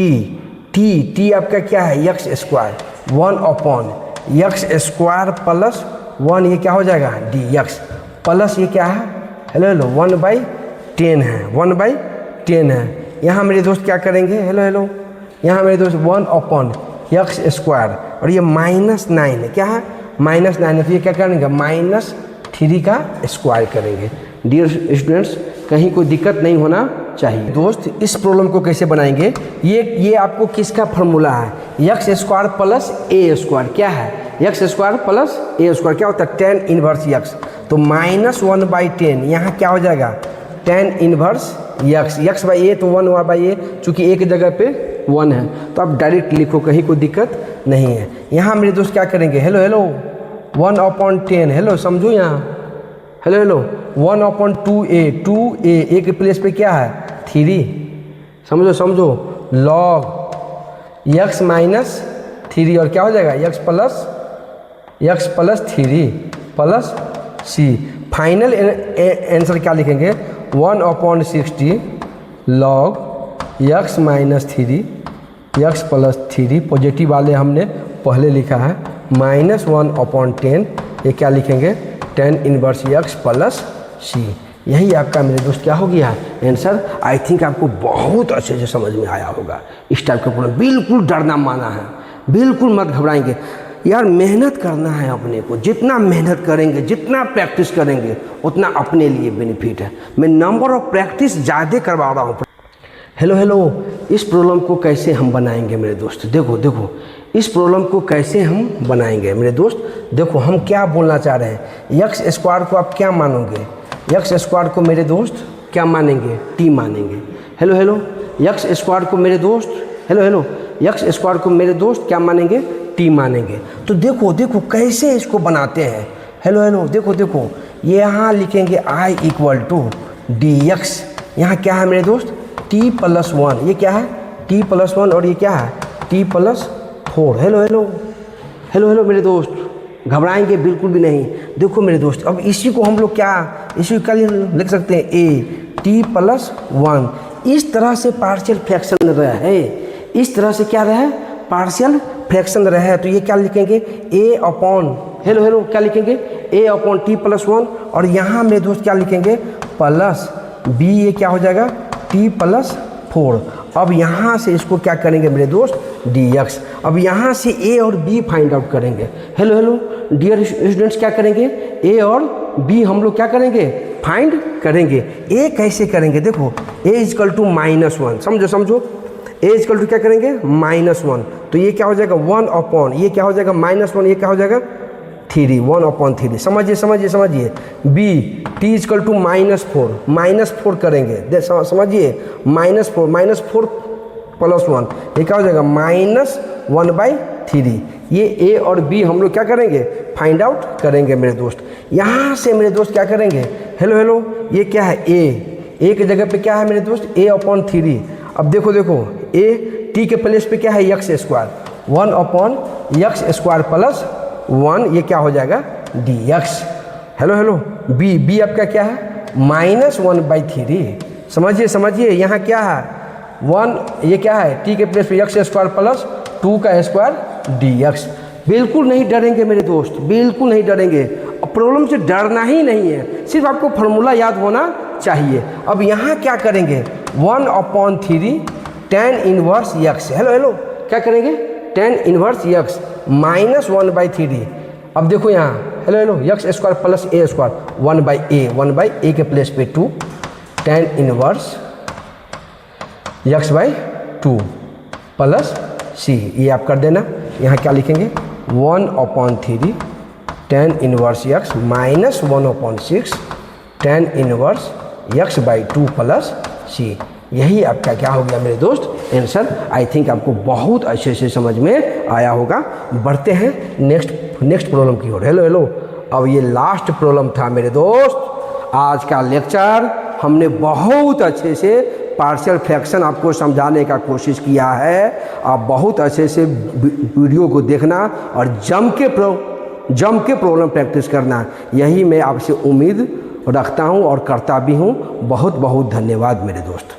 आपका क्या है x² 1/x² + 1 ये क्या हो जाएगा dx प्लस ये क्या है हेलो 1/10 है 1/10 है। यहाँ मेरे दोस्त क्या करेंगे हेलो यहाँ मेरे दोस्त 1/x² और ये -9 है, क्या है -9 है तो ये क्या करेंगे -3 का स्क्वायर करेंगे। डियर स्टूडेंट्स कहीं कोई दिक्कत नहीं होना चाहिए। दोस्त इस प्रॉब्लम को कैसे बनाएंगे, ये आपको किसका फॉर्मूला है x² + a²। क्या है x² + a² क्या होता है tan 1 x। तो -1/10 यहाँ क्या हो जाएगा tan inverse X, X by A तो 1/a, चूँकि ए की जगह पे 1 है तो आप डायरेक्ट लिखो, कहीं कोई दिक्कत नहीं है। यहाँ मेरे दोस्त क्या करेंगे, हेलो हेलो 1/10, हेलो समझो यहाँ, हेलो हेलो 1/2a, 2a, ए के प्लेस पे क्या है 3, समझो समझो, log x माइनस 3 और क्या हो जाएगा x plus 3 plus c। Final answer क्या लिखेंगे 1/60 log x minus 3 x plus 3, positive वाले हमने पहले लिखा है, माइनस 1/10, ये क्या लिखेंगे tan inverse x plus c। यही आपका मेरे दोस्त क्या हो गया आंसर। आई थिंक आपको बहुत अच्छे से समझ में आया होगा। इस टाइप का प्रॉब्लम बिल्कुल डरना माना है, बिल्कुल मत घबराएंगे यार, मेहनत करना है अपने को, जितना मेहनत करेंगे, जितना प्रैक्टिस करेंगे उतना अपने लिए बेनिफिट है। मैं नंबर ऑफ प्रैक्टिस ज़्यादा करवा रहा हूँ। हेलो हेलो, इस प्रॉब्लम को कैसे हम बनाएंगे मेरे दोस्त, देखो देखो इस प्रॉब्लम को कैसे हम बनाएंगे मेरे दोस्त। देखो हम क्या बोलना चाह रहे हैं, एक्स स्क्वायर को आप क्या मानोगे, एक्स स्क्वायर को मेरे दोस्त क्या मानेंगे टी मानेंगे। हेलो हेलो एक्स स्क्वायर को मेरे दोस्त, हेलो हेलो एक्स स्क्वायर को मेरे दोस्त क्या मानेंगे टी मानेंगे। तो देखो देखो कैसे इसको बनाते हैं, हेलो हेलो देखो देखो, ये यहाँ लिखेंगे I equal to D x, यहाँ क्या है मेरे दोस्त टी प्लस 1, ये क्या है टी प्लस 1 और ये क्या है T plus 4। Hello hello hello hello मेरे दोस्त, घबराएंगे बिल्कुल भी नहीं। देखो मेरे दोस्त अब इसी को हम लोग क्या, इसी का लिख सकते हैं ए टी प्लस 1। इस तरह से पार्शियल फ्रैक्शन रहे, इस तरह से क्या रहे पार्शियल फ्रैक्शन रहे, तो ये क्या लिखेंगे ए अपॉन, हेलो हेलो क्या लिखेंगे ए अपॉन टी प्लस 1, और यहाँ मेरे दोस्त क्या लिखेंगे प्लस बी, ये क्या हो जाएगा टी प्लस 4। अब यहाँ से इसको क्या करेंगे मेरे दोस्त डी एक्स। अब यहाँ से ए और बी फाइंड आउट करेंगे। हेलो हेलो डियर स्टूडेंट्स, क्या करेंगे ए और बी हम लोग क्या करेंगे फाइंड करेंगे। ए कैसे करेंगे, देखो ए इजकल टू -1, समझो समझो, ए इजकल टू क्या करेंगे -1, तो ये क्या हो जाएगा 1 अपॉन, ये क्या हो जाएगा -1, ये क्या हो जाएगा 3, 1/3, समझिए समझिए समझिए। बी टी इजकल टू -4 करेंगे, समझिए -4 प्लस 1, ये क्या हो जाएगा -1/3। ये ए और बी हम लोग क्या करेंगे फाइंड आउट करेंगे मेरे दोस्त। यहाँ से मेरे दोस्त क्या करेंगे, हेलो हेलो ये क्या है ए की जगह पे क्या है मेरे दोस्त a/3। अब देखो देखो ए टी के प्लेस पे क्या है एक्स स्क्वायर, 1/x² प्लस 1, ये क्या हो जाएगा d x. Hello hello b आपका क्या है -1/3, समझिए समझिए, यहाँ क्या है 1, ये क्या है टी के प्लेस पे x² प्लस 2 का स्क्वायर डी एक्स। बिल्कुल नहीं डरेंगे मेरे दोस्त, बिल्कुल नहीं डरेंगे, प्रॉब्लम से डरना ही नहीं है, सिर्फ आपको फार्मूला याद होना चाहिए। अब यहाँ क्या करेंगे 1/3 tan inverse x, hello hello क्या करेंगे tan इनवर्स x -1/3। अब देखो यहाँ hello hello x² plus a² 1/a के प्लेस पे 2 tan inverse x/2 plus c, ये आप कर देना। यहाँ क्या लिखेंगे 1/3 tan inverse x -1/6 tan inverse x/2 plus c। यही आपका क्या हो गया मेरे दोस्त आंसर। आई थिंक आपको बहुत अच्छे से समझ में आया होगा। बढ़ते हैं नेक्स्ट प्रॉब्लम की ओर। हेलो हेलो, अब ये लास्ट प्रॉब्लम था मेरे दोस्त। आज का लेक्चर हमने बहुत अच्छे से पार्शियल फ्रैक्शन आपको समझाने का कोशिश किया है। आप बहुत अच्छे से वीडियो को देखना और जम के प्रॉब्लम प्रैक्टिस करना, यही मैं आपसे उम्मीद रखता हूँ और करता भी हूँ। बहुत बहुत धन्यवाद मेरे दोस्त।